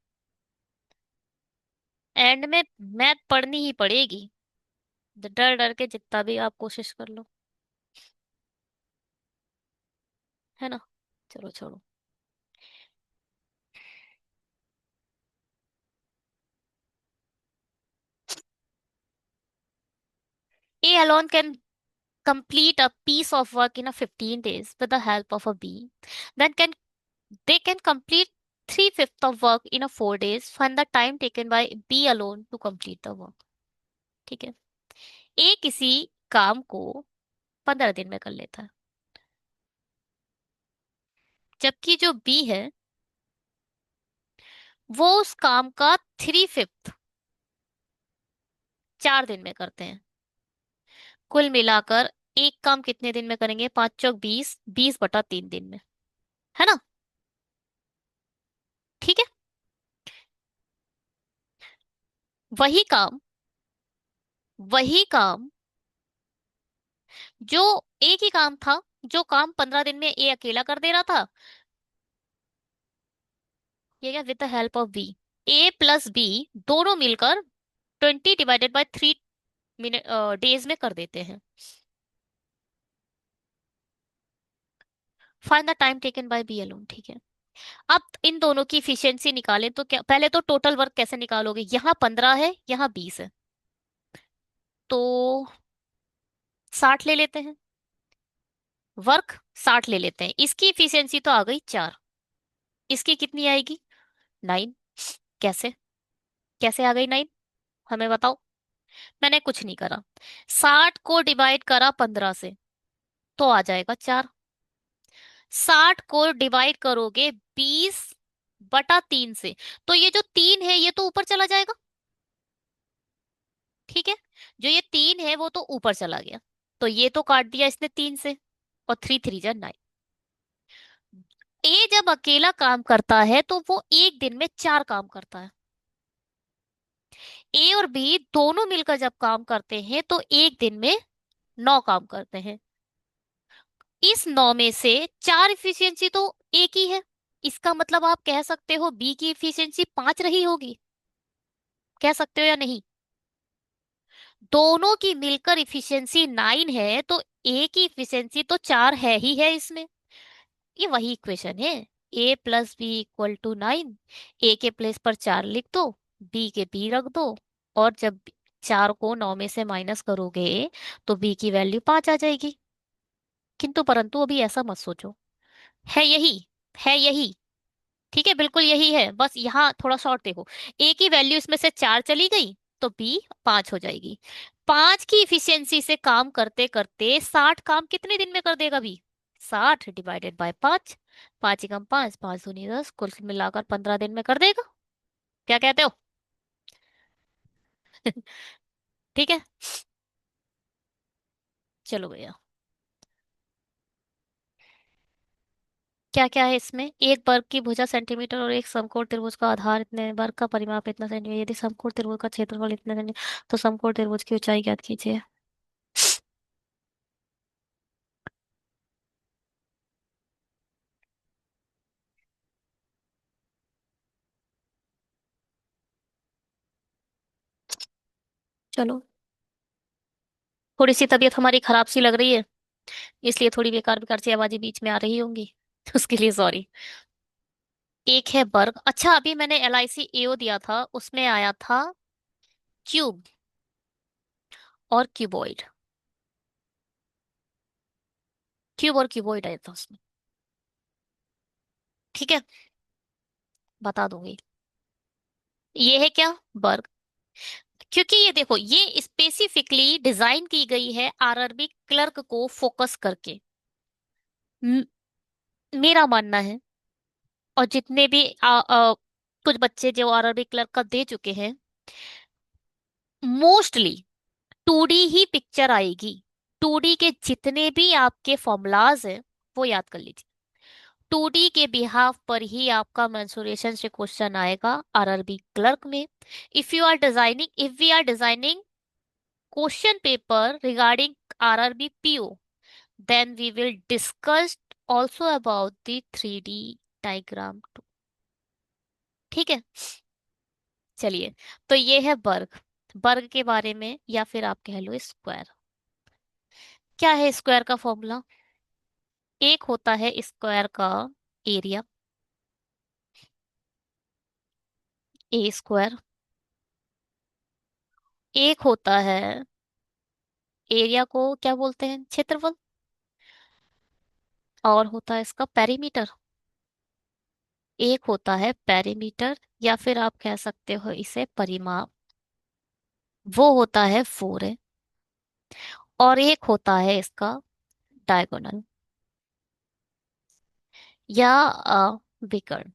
एंड में मैथ पढ़नी ही पड़ेगी, डर डर के जितना भी आप कोशिश कर लो, है ना। चलो छोड़ो। A alone can complete a piece of work in a 15 days with the help of a bee, then can they can complete three-fifths of work in a 4 days. Find the time taken by bee alone to complete the work. ठीक है, ए किसी काम को 15 दिन में कर लेता है, जबकि जो बी है वो उस काम का 3/5 4 दिन में करते हैं। कुल मिलाकर एक काम कितने दिन में करेंगे? 5 चौक 20, 20/3 दिन में, है ना। ठीक है, वही काम वही काम जो एक ही काम था, जो काम 15 दिन में ए अकेला कर दे रहा था, ये क्या, with the help of B, A plus B दोनों मिलकर 20 ÷ 3 मिनट डेज में कर देते हैं। Find the time taken by B alone, ठीक है। अब इन दोनों की इफिशियंसी निकालें तो क्या, पहले तो टोटल वर्क कैसे निकालोगे, यहाँ 15 है, यहाँ 20 है, तो 60 ले लेते हैं। वर्क 60 ले लेते हैं, इसकी इफिशियंसी तो आ गई 4, इसकी कितनी आएगी? 9। कैसे कैसे आ गई 9? हमें बताओ। मैंने कुछ नहीं करा, 60 को डिवाइड करा 15 से, तो आ जाएगा 4। 60 को डिवाइड करोगे 20/3 से, तो ये जो 3 है ये तो ऊपर चला जाएगा, ठीक है। जो ये 3 है वो तो ऊपर चला गया, तो ये तो काट दिया इसने 3 से, और 3 3 जा 9। ए जब अकेला काम करता है तो वो एक दिन में 4 काम करता है। ए और बी दोनों मिलकर जब काम करते हैं तो एक दिन में 9 काम करते हैं। इस 9 में से 4 इफिशियंसी तो एक ही है, इसका मतलब आप कह सकते हो बी की इफिशियंसी 5 रही होगी। कह सकते हो या नहीं? दोनों की मिलकर इफिशियंसी 9 है, तो ए की इफिशियंसी तो 4 है ही है इसमें। ये वही इक्वेशन है, A + B = 9। ए के प्लेस पर 4 लिख दो, बी के बी रख दो, और जब 4 को 9 में से माइनस करोगे तो बी की वैल्यू 5 आ जाएगी। किंतु परंतु अभी ऐसा मत सोचो, है यही, है यही, ठीक है, बिल्कुल यही है, बस यहाँ थोड़ा शॉर्ट देखो। ए की वैल्यू इसमें से 4 चली गई तो बी 5 हो जाएगी। 5 की इफिशियंसी से काम करते करते 60 काम कितने दिन में कर देगा बी? 60 डिवाइडेड बाय 5, 5 एकम 5, 5 दूनी 10, कुल मिलाकर 15 दिन में कर देगा। क्या कहते हो? ठीक है। चलो भैया। क्या क्या है इसमें? एक वर्ग की भुजा सेंटीमीटर और एक समकोण त्रिभुज का आधार इतने, वर्ग का परिमाप इतना सेंटीमीटर, यदि समकोण त्रिभुज का क्षेत्रफल इतना सेंटीमीटर तो समकोण त्रिभुज की ऊंचाई ज्ञात कीजिए। चलो, थोड़ी सी तबीयत हमारी खराब सी लग रही है, इसलिए थोड़ी बेकार बेकार सी आवाजें बीच में आ रही होंगी। उसके लिए सॉरी। एक है वर्ग। अच्छा, अभी मैंने LIC AO दिया था, उसमें आया था क्यूब और क्यूबॉइड। क्यूब और क्यूबॉइड आया था उसमें। ठीक है, बता दूंगी। ये है क्या? वर्ग। क्योंकि ये देखो, ये स्पेसिफिकली डिजाइन की गई है RRB क्लर्क को फोकस करके। म- मेरा मानना है, और जितने भी कुछ बच्चे जो RRB क्लर्क का दे चुके हैं, मोस्टली 2D ही पिक्चर आएगी। 2D के जितने भी आपके फॉर्मूलाज हैं, वो याद कर लीजिए। 2D के बिहाफ पर ही आपका मेंसुरेशन से क्वेश्चन आएगा RRB क्लर्क में। If we are designing question paper regarding RRB PO, then we will discuss also about the 3D diagram too. ठीक है। चलिए, तो ये है वर्ग। वर्ग के बारे में, या फिर आप कह लो स्क्वायर। क्या है स्क्वायर का फॉर्मूला? एक होता है स्क्वायर का एरिया, A²। एक होता है, एरिया को क्या बोलते हैं? क्षेत्रफल। और होता है इसका पेरीमीटर। एक होता है पेरीमीटर, या फिर आप कह सकते हो इसे परिमाप, वो होता है 4 है। और एक होता है इसका डायगोनल, या विकर्ण,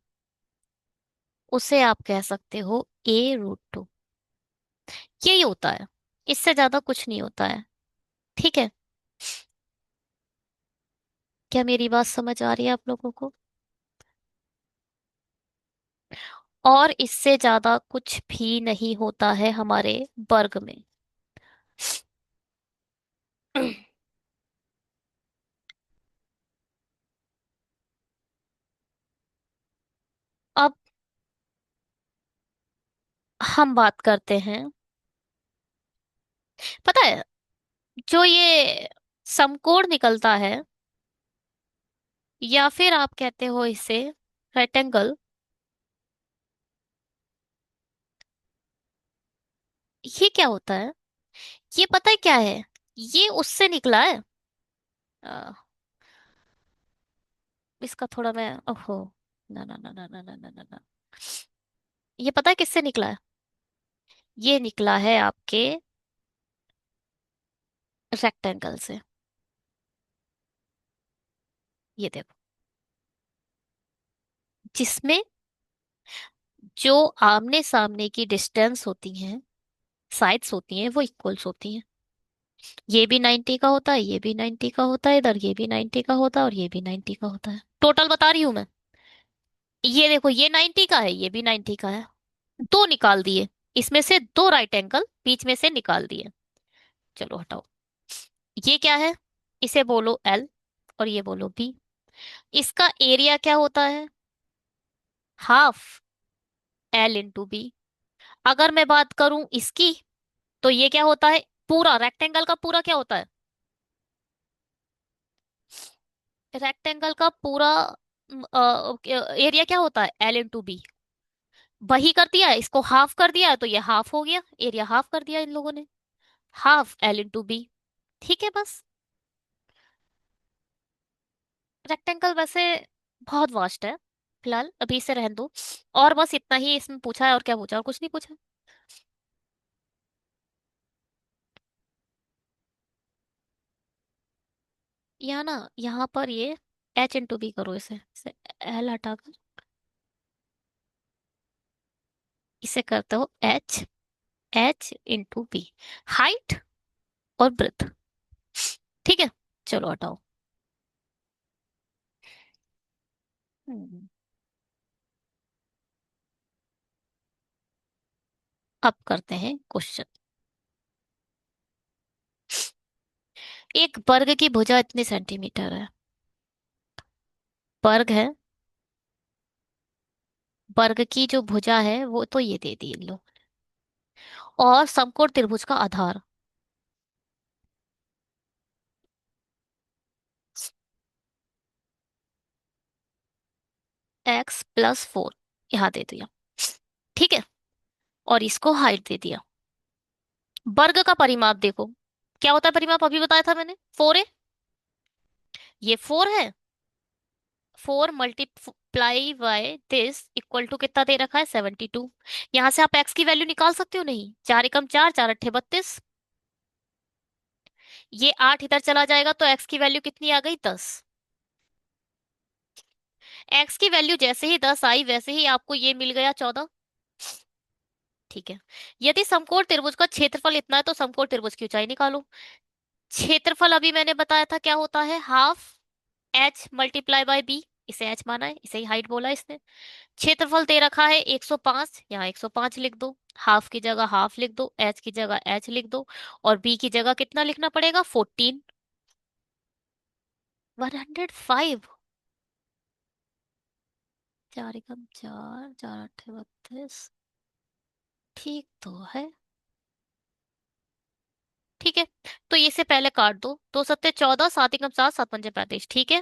उसे आप कह सकते हो A√2। यही होता है, इससे ज्यादा कुछ नहीं होता है। ठीक है। क्या मेरी बात समझ आ रही है आप लोगों को? और इससे ज्यादा कुछ भी नहीं होता है हमारे वर्ग में। अब हम बात करते हैं, पता है, जो ये समकोण निकलता है, या फिर आप कहते हो इसे रेक्टेंगल, ये क्या होता है? ये पता है क्या है? ये उससे निकला है। अ, इसका थोड़ा मैं, ओहो, ना ना ना ना ना ना ना ना ना। ये पता है किससे निकला है? ये निकला है आपके रेक्टेंगल से। ये देखो, जिसमें जो आमने सामने की डिस्टेंस होती हैं, साइड्स होती हैं, वो इक्वल्स होती हैं। ये भी 90 का होता है, ये भी 90 का होता है, इधर ये भी 90 का होता है, और ये भी 90 का होता है। टोटल बता रही हूं मैं। ये देखो, ये 90 का है, ये भी 90 का है। दो निकाल दिए, इसमें से दो राइट एंगल बीच में से निकाल दिए। चलो हटाओ। ये क्या है? इसे बोलो L, और ये बोलो B। इसका एरिया क्या होता है? Half L×B। अगर मैं बात करूं इसकी, तो ये क्या होता है? पूरा रेक्टेंगल का पूरा क्या होता है? रेक्टेंगल का पूरा एरिया क्या होता है? L×B। वही कर दिया, इसको हाफ कर दिया, तो ये हाफ हो गया, एरिया हाफ कर दिया इन लोगों ने। Half L×B। ठीक है, बस। रेक्टेंगल वैसे बहुत वास्ट है, फिलहाल अभी इसे रहने दो। और बस इतना ही इसमें पूछा है, और क्या पूछा? और कुछ नहीं पूछा। या ना, यहाँ पर ये एच इंटू बी करो, इसे एल हटाकर इसे करते हो H, H into B, height और ब्रेथ। ठीक है, चलो हटाओ। हम्म, अब करते हैं क्वेश्चन। एक वर्ग की भुजा इतनी सेंटीमीटर है। वर्ग है, वर्ग की जो भुजा है वो तो ये दे दी इन लोग। और समकोण त्रिभुज का आधार x+4 यहाँ दे दिया। ठीक है, और इसको हाइट दे दिया। वर्ग का परिमाप देखो, क्या होता है परिमाप, अभी बताया था मैंने, 4 है। ये 4 है, 4 multiply by this equal to कितना दे रखा है, 72। यहां से आप x की वैल्यू निकाल सकते हो, नहीं, 4 एकम 4, 4 अट्ठे 32। ये 8 इधर चला जाएगा तो x की वैल्यू कितनी आ गई, 10। x की वैल्यू जैसे ही 10 आई वैसे ही आपको ये मिल गया 14। ठीक है, यदि समकोण त्रिभुज का क्षेत्रफल इतना है तो समकोण त्रिभुज की ऊंचाई निकालो। क्षेत्रफल अभी मैंने बताया था क्या होता है, half H multiply by B. इसे एच माना है, इसे ही हाइट बोला इसने। क्षेत्रफल दे रखा है 105, यहाँ 105 लिख दो। हाफ की जगह हाफ लिख दो, एच की जगह एच लिख दो, और बी की जगह कितना लिखना पड़ेगा, 14। 105। 4 एकम 4, 4 अट्ठे 32। ठीक तो है। ठीक है, तो इसे पहले काट दो, 2 सत्ते 14, 7 एकम 7, 7 पंजे 35। ठीक है,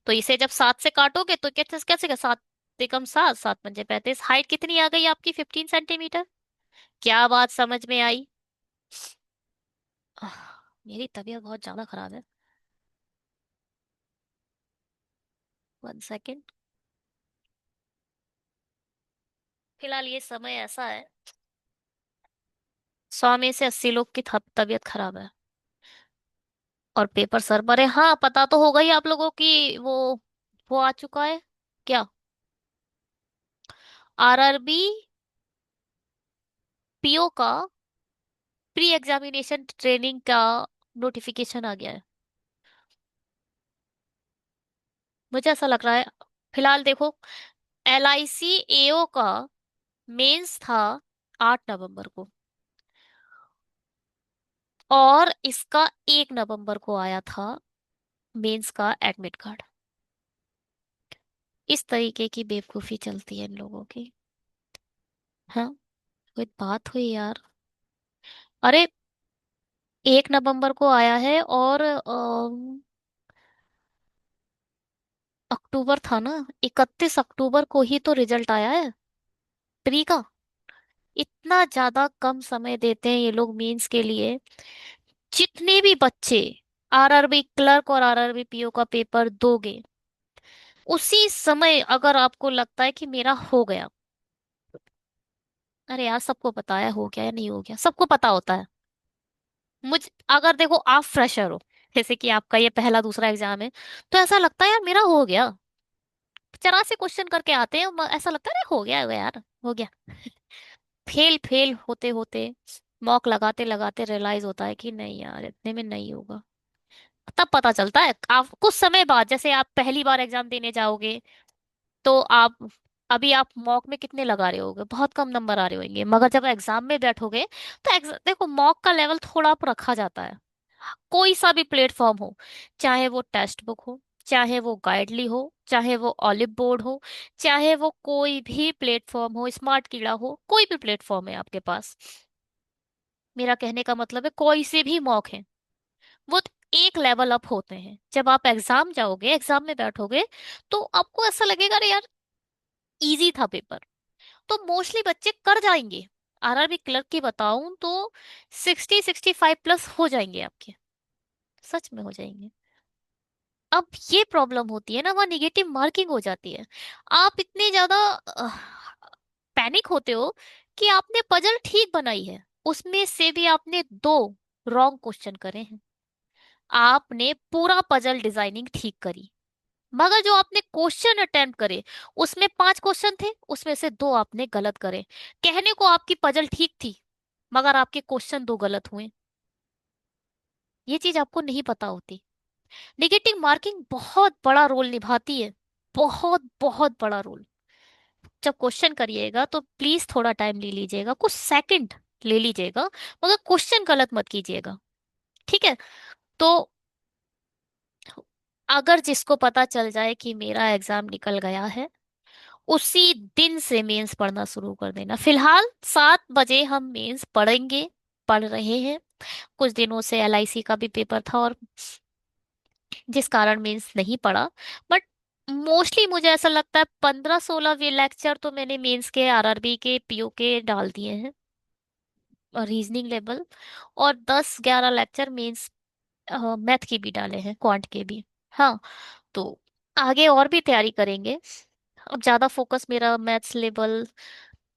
तो इसे जब 7 से काटोगे तो कैसे कैसे, 7 एकम 7, 7 पंजे 35। हाइट कितनी आ गई आपकी, 15 सेंटीमीटर। क्या बात समझ में आई? आह, मेरी तबीयत बहुत ज्यादा खराब है। 1 सेकेंड। फिलहाल ये समय ऐसा है, 100 में से 80 लोग की तबीयत खराब है, और पेपर सर पर है। हाँ, पता तो होगा ही आप लोगों की वो आ चुका है क्या, आरआरबी पीओ का प्री एग्जामिनेशन ट्रेनिंग का नोटिफिकेशन आ गया है। मुझे ऐसा लग रहा है, फिलहाल देखो, एल आई सी एओ का मेंस था 8 नवंबर को, और इसका 1 नवंबर को आया था मेंस का एडमिट कार्ड। इस तरीके की बेवकूफी चलती है इन लोगों की। हाँ, कोई बात हुई यार। अरे, 1 नवंबर को आया है, और अक्टूबर था ना, 31 अक्टूबर को ही तो रिजल्ट आया है प्री का। इतना ज्यादा कम समय देते हैं ये लोग मेंस के लिए। जितने भी बच्चे आरआरबी क्लर्क और आरआरबी पीओ का पेपर दोगे, उसी समय अगर आपको लगता है कि मेरा हो गया, अरे यार, सबको पता है हो गया या नहीं हो गया, सबको पता होता है। मुझ अगर देखो आप फ्रेशर हो, जैसे कि आपका ये पहला दूसरा एग्जाम है, तो ऐसा लगता है यार मेरा हो गया। 84 क्वेश्चन करके आते हैं, ऐसा लगता है अरे हो गया यार, हो गया। फेल फेल होते होते, मॉक लगाते लगाते रियलाइज होता है कि नहीं यार, इतने में नहीं होगा। तब पता चलता है आप कुछ समय बाद, जैसे आप पहली बार एग्जाम देने जाओगे, तो आप अभी आप मॉक में कितने लगा रहे होगे, बहुत कम नंबर आ रहे होंगे, मगर जब एग्जाम में बैठोगे तो देखो, मॉक का लेवल थोड़ा अप रखा जाता है। कोई सा भी प्लेटफॉर्म हो, चाहे वो टेक्स्ट बुक हो, चाहे वो गाइडली हो, चाहे वो ऑलिव बोर्ड हो, चाहे वो कोई भी प्लेटफॉर्म हो, स्मार्ट कीड़ा हो, कोई भी प्लेटफॉर्म है आपके पास, मेरा कहने का मतलब है कोई से भी मॉक है, वो एक लेवल अप होते हैं। जब आप एग्जाम जाओगे, एग्जाम में बैठोगे, तो आपको ऐसा लगेगा अरे यार, इजी था पेपर। तो मोस्टली बच्चे कर जाएंगे। आरआरबी क्लर्क की बताऊं तो 60 65 प्लस हो जाएंगे आपके, सच में हो जाएंगे। अब ये प्रॉब्लम होती है ना, वहाँ निगेटिव मार्किंग हो जाती है। आप इतने ज्यादा पैनिक होते हो कि आपने पजल ठीक बनाई है, उसमें से भी आपने 2 रॉन्ग क्वेश्चन करे हैं। आपने पूरा पजल डिजाइनिंग ठीक करी, मगर जो आपने क्वेश्चन अटेम्प्ट करे उसमें 5 क्वेश्चन थे, उसमें से 2 आपने गलत करे। कहने को आपकी पजल ठीक थी, मगर आपके क्वेश्चन 2 गलत हुए। ये चीज आपको नहीं पता होती। नेगेटिव मार्किंग बहुत बड़ा रोल निभाती है, बहुत बहुत बड़ा रोल। जब क्वेश्चन करिएगा तो प्लीज थोड़ा टाइम ले लीजिएगा, कुछ सेकंड ले लीजिएगा, मगर क्वेश्चन गलत मत कीजिएगा। ठीक है। तो अगर जिसको पता चल जाए कि मेरा एग्जाम निकल गया है, उसी दिन से मेंस पढ़ना शुरू कर देना। फिलहाल 7 बजे हम मेंस पढ़ेंगे, पढ़ रहे हैं। कुछ दिनों से एलआईसी का भी पेपर था, और जिस कारण मेंस नहीं पढ़ा। बट मोस्टली मुझे ऐसा लगता है 15-16 वे लेक्चर तो मैंने मेंस के, आरआरबी के, पीओ के डाल दिए हैं, और रीजनिंग लेवल। और 10-11 लेक्चर मेंस मैथ के भी डाले हैं, क्वांट के भी। हाँ। तो आगे और भी तैयारी करेंगे। अब ज्यादा फोकस मेरा मैथ्स लेवल,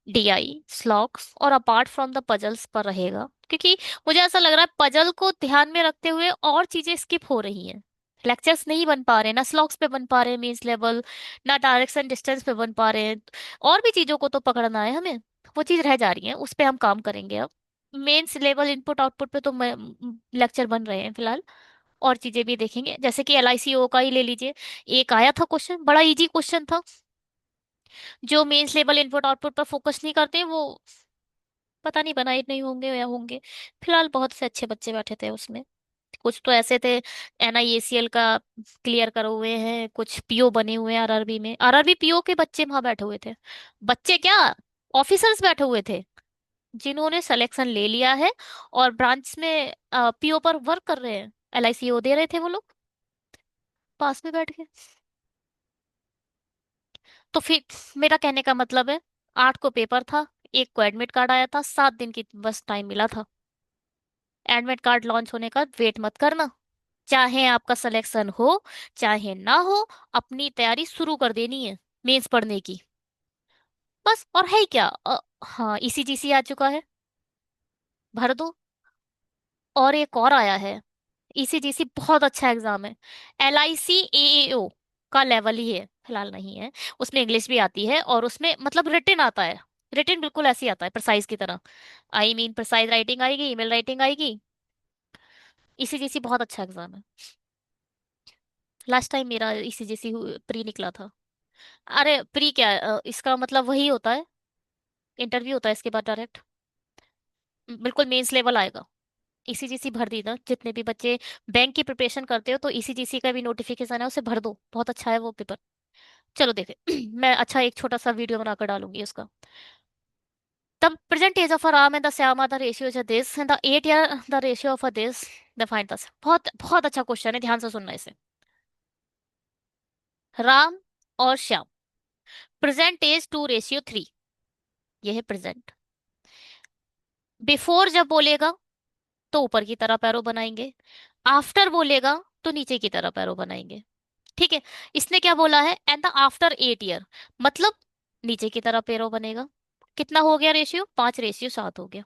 डीआई, स्लॉक्स और अपार्ट फ्रॉम द पजल्स पर रहेगा, क्योंकि मुझे ऐसा लग रहा है पजल को ध्यान में रखते हुए और चीजें स्किप हो रही हैं। लेक्चर्स नहीं बन पा रहे, ना स्लॉक्स पे बन पा रहे मीन्स लेवल, ना डायरेक्शन डिस्टेंस पे बन पा रहे हैं। और भी चीजों को तो पकड़ना है हमें, वो चीज रह जा रही है, उस पे हम काम करेंगे अब। मेंस लेवल इनपुट आउटपुट पे तो लेक्चर बन रहे हैं फिलहाल। और चीजें भी देखेंगे, जैसे कि एलआईसीओ का ही ले लीजिए। एक आया था क्वेश्चन, बड़ा इजी क्वेश्चन था। जो मेंस लेवल इनपुट आउटपुट पर फोकस नहीं करते वो पता नहीं बनाए नहीं होंगे या होंगे। फिलहाल बहुत से अच्छे बच्चे बैठे थे उसमें। कुछ तो ऐसे थे एनआईएसीएल का क्लियर करे हुए हैं, कुछ पीओ बने हुए हैं आरआरबी में, आरआरबी पीओ के बच्चे वहां बैठे हुए थे। बच्चे क्या, ऑफिसर्स बैठे हुए थे, जिन्होंने सिलेक्शन ले लिया है और ब्रांच में पीओ पर वर्क कर रहे हैं, एलआईसीओ दे रहे थे वो लोग, पास में बैठ के। तो फिर मेरा कहने का मतलब है, 8 को पेपर था, एक को एडमिट कार्ड आया था, 7 दिन की बस टाइम मिला था। एडमिट कार्ड लॉन्च होने का वेट मत करना। चाहे आपका सिलेक्शन हो चाहे ना हो, अपनी तैयारी शुरू कर देनी है मेंस पढ़ने की। बस, और है ही क्या। हाँ, ईसीजीसी आ चुका है, भर दो। और एक और आया है, ईसीजीसी बहुत अच्छा एग्जाम है। एलआईसी एएओ का लेवल ही है, फिलहाल नहीं है। उसमें इंग्लिश भी आती है, और उसमें मतलब रिटन आता है। रिटन बिल्कुल ऐसे ही आता है, प्रिसाइज की तरह। आई मीन प्रिसाइज राइटिंग आएगी, ईमेल राइटिंग आएगी। ईसीजीसी बहुत अच्छा एग्जाम है। लास्ट टाइम मेरा ईसीजीसी प्री निकला था। अरे प्री क्या है? इसका मतलब वही होता है, इंटरव्यू होता है इसके बाद डायरेक्ट, बिल्कुल मेंस लेवल आएगा। ईसीजीसी भर दी ना, जितने भी बच्चे बैंक की प्रिपरेशन करते हो तो ईसीजीसी का भी नोटिफिकेशन है, उसे भर दो, बहुत अच्छा है वो पेपर। चलो देखे मैं अच्छा एक छोटा सा वीडियो बनाकर डालूंगी उसका। The present age of a ram and the Syama, the ratio is this, and the 8 year, the ratio of a this, the find this। बहुत बहुत अच्छा क्वेश्चन है, ध्यान से सुनना इसे। राम और श्याम, प्रेजेंट एज 2:3। ये है प्रेजेंट। बिफोर जब बोलेगा तो ऊपर की तरफ एरो बनाएंगे, आफ्टर बोलेगा तो नीचे की तरफ एरो बनाएंगे। ठीक है। इसने क्या बोला है, एंड द आफ्टर 8 ईयर, मतलब नीचे की तरफ एरो बनेगा। कितना हो गया रेशियो, 5:7 हो गया।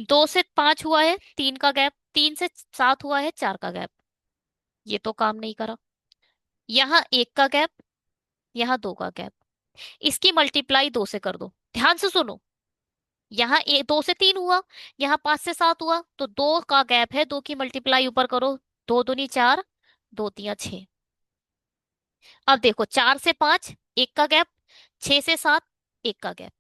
2 से 5 हुआ है, 3 का गैप, 3 से 7 हुआ है, 4 का गैप। ये तो काम नहीं करा। यहाँ 1 का गैप, यहाँ 2 का गैप। इसकी मल्टीप्लाई 2 से कर दो, ध्यान से सुनो। यहाँ 2 से 3 हुआ, यहाँ 5 से 7 हुआ, तो 2 का गैप है, 2 की मल्टीप्लाई ऊपर करो। 2 दूनी 4, 2 तिया 6। अब देखो, 4 से 5 1 का गैप, 6 से 7 1 का गैप।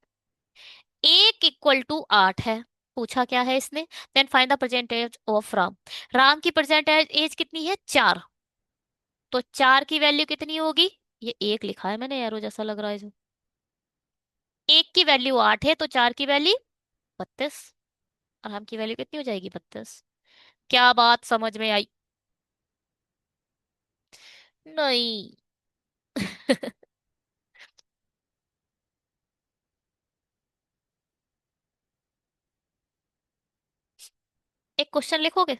1 = 8 है। पूछा क्या है इसने, then find the present age of Ram. Ram की प्रेजेंट एज कितनी है, 4। तो 4 की वैल्यू कितनी होगी, ये 1 लिखा है मैंने, एरो जैसा लग रहा है जो। 1 की वैल्यू 8 है, तो 4 की वैल्यू 32। राम की वैल्यू कितनी हो जाएगी, 32। क्या बात समझ में आई? नहीं। एक क्वेश्चन लिखोगे?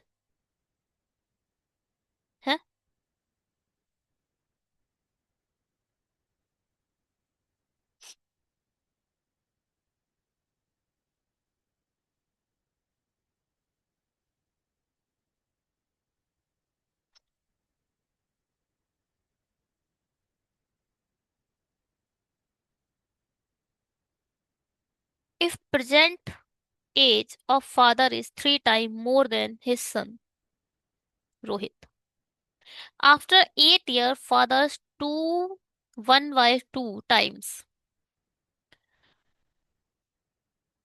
हैं? If present age of father is 3 time more than his son Rohit, after 8 year father's two 1/2 times.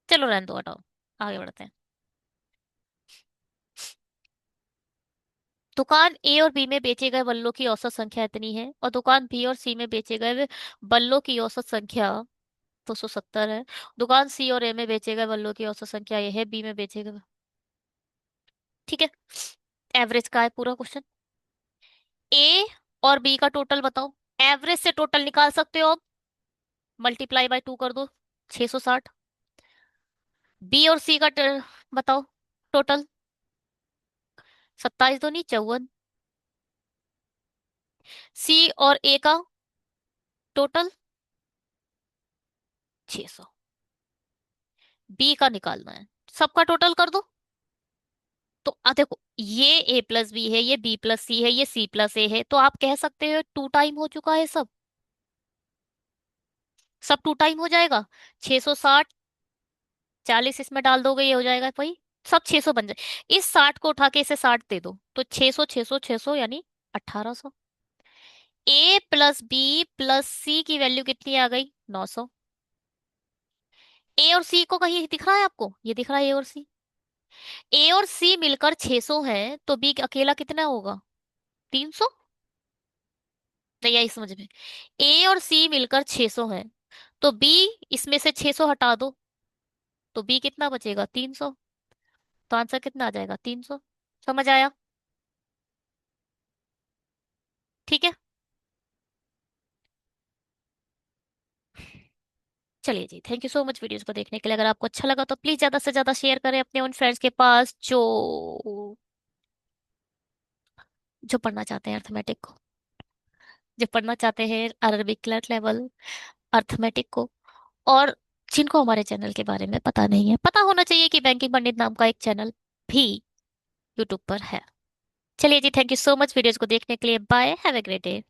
चलो रहने दो, हटाओ, आगे बढ़ते हैं। दुकान ए और बी में बेचे गए बल्लों की औसत संख्या इतनी है, और दुकान बी और सी में बेचे गए बल्लों की औसत संख्या 270 है। दुकान सी और ए में बेचे गए बल्लों की औसत संख्या ये है, बी में बेचे गए। ठीक है, एवरेज का है पूरा क्वेश्चन। ए और बी का टोटल बताओ। एवरेज से टोटल निकाल सकते हो आप, मल्टीप्लाई बाय 2 कर दो, 660। बी और सी का बताओ टोटल, 27 दो नहीं 54। सी और ए का टोटल 600। बी का निकालना है, सबका टोटल कर दो। तो देखो, ये ए प्लस बी है, ये बी प्लस सी है, ये सी प्लस ए है, तो आप कह सकते हो 2 टाइम हो चुका है सब। सब 2 टाइम हो जाएगा। 660, 40 इसमें डाल दोगे, ये हो जाएगा भाई, सब 600 बन जाए। इस 60 को उठा के इसे 60 दे दो, तो 600 600 600 यानी 1800। ए प्लस बी प्लस सी की वैल्यू कितनी आ गई? 900। ए और सी को कहीं दिख रहा है आपको? ये दिख रहा है ए और सी। ए और सी मिलकर 600 है, तो बी अकेला कितना होगा? 300। नहीं आई समझ में? ए और सी मिलकर 600 है, तो बी, इसमें से 600 हटा दो, तो बी कितना बचेगा? 300। तो आंसर कितना आ जाएगा? 300। समझ आया? ठीक है, चलिए जी, thank you so much videos को देखने के लिए। अगर आपको अच्छा लगा तो प्लीज ज्यादा से ज्यादा शेयर करें अपने उन फ्रेंड्स के पास जो पढ़ना चाहते हैं अर्थमेटिक को, जो पढ़ना चाहते हैं अरबिक क्लर्क लेवल अर्थमेटिक को, और जिनको हमारे चैनल के बारे में पता नहीं है। पता होना चाहिए कि बैंकिंग पंडित नाम का एक चैनल भी यूट्यूब पर है। चलिए जी, thank you so much videos को देखने के लिए। Bye, have a great day.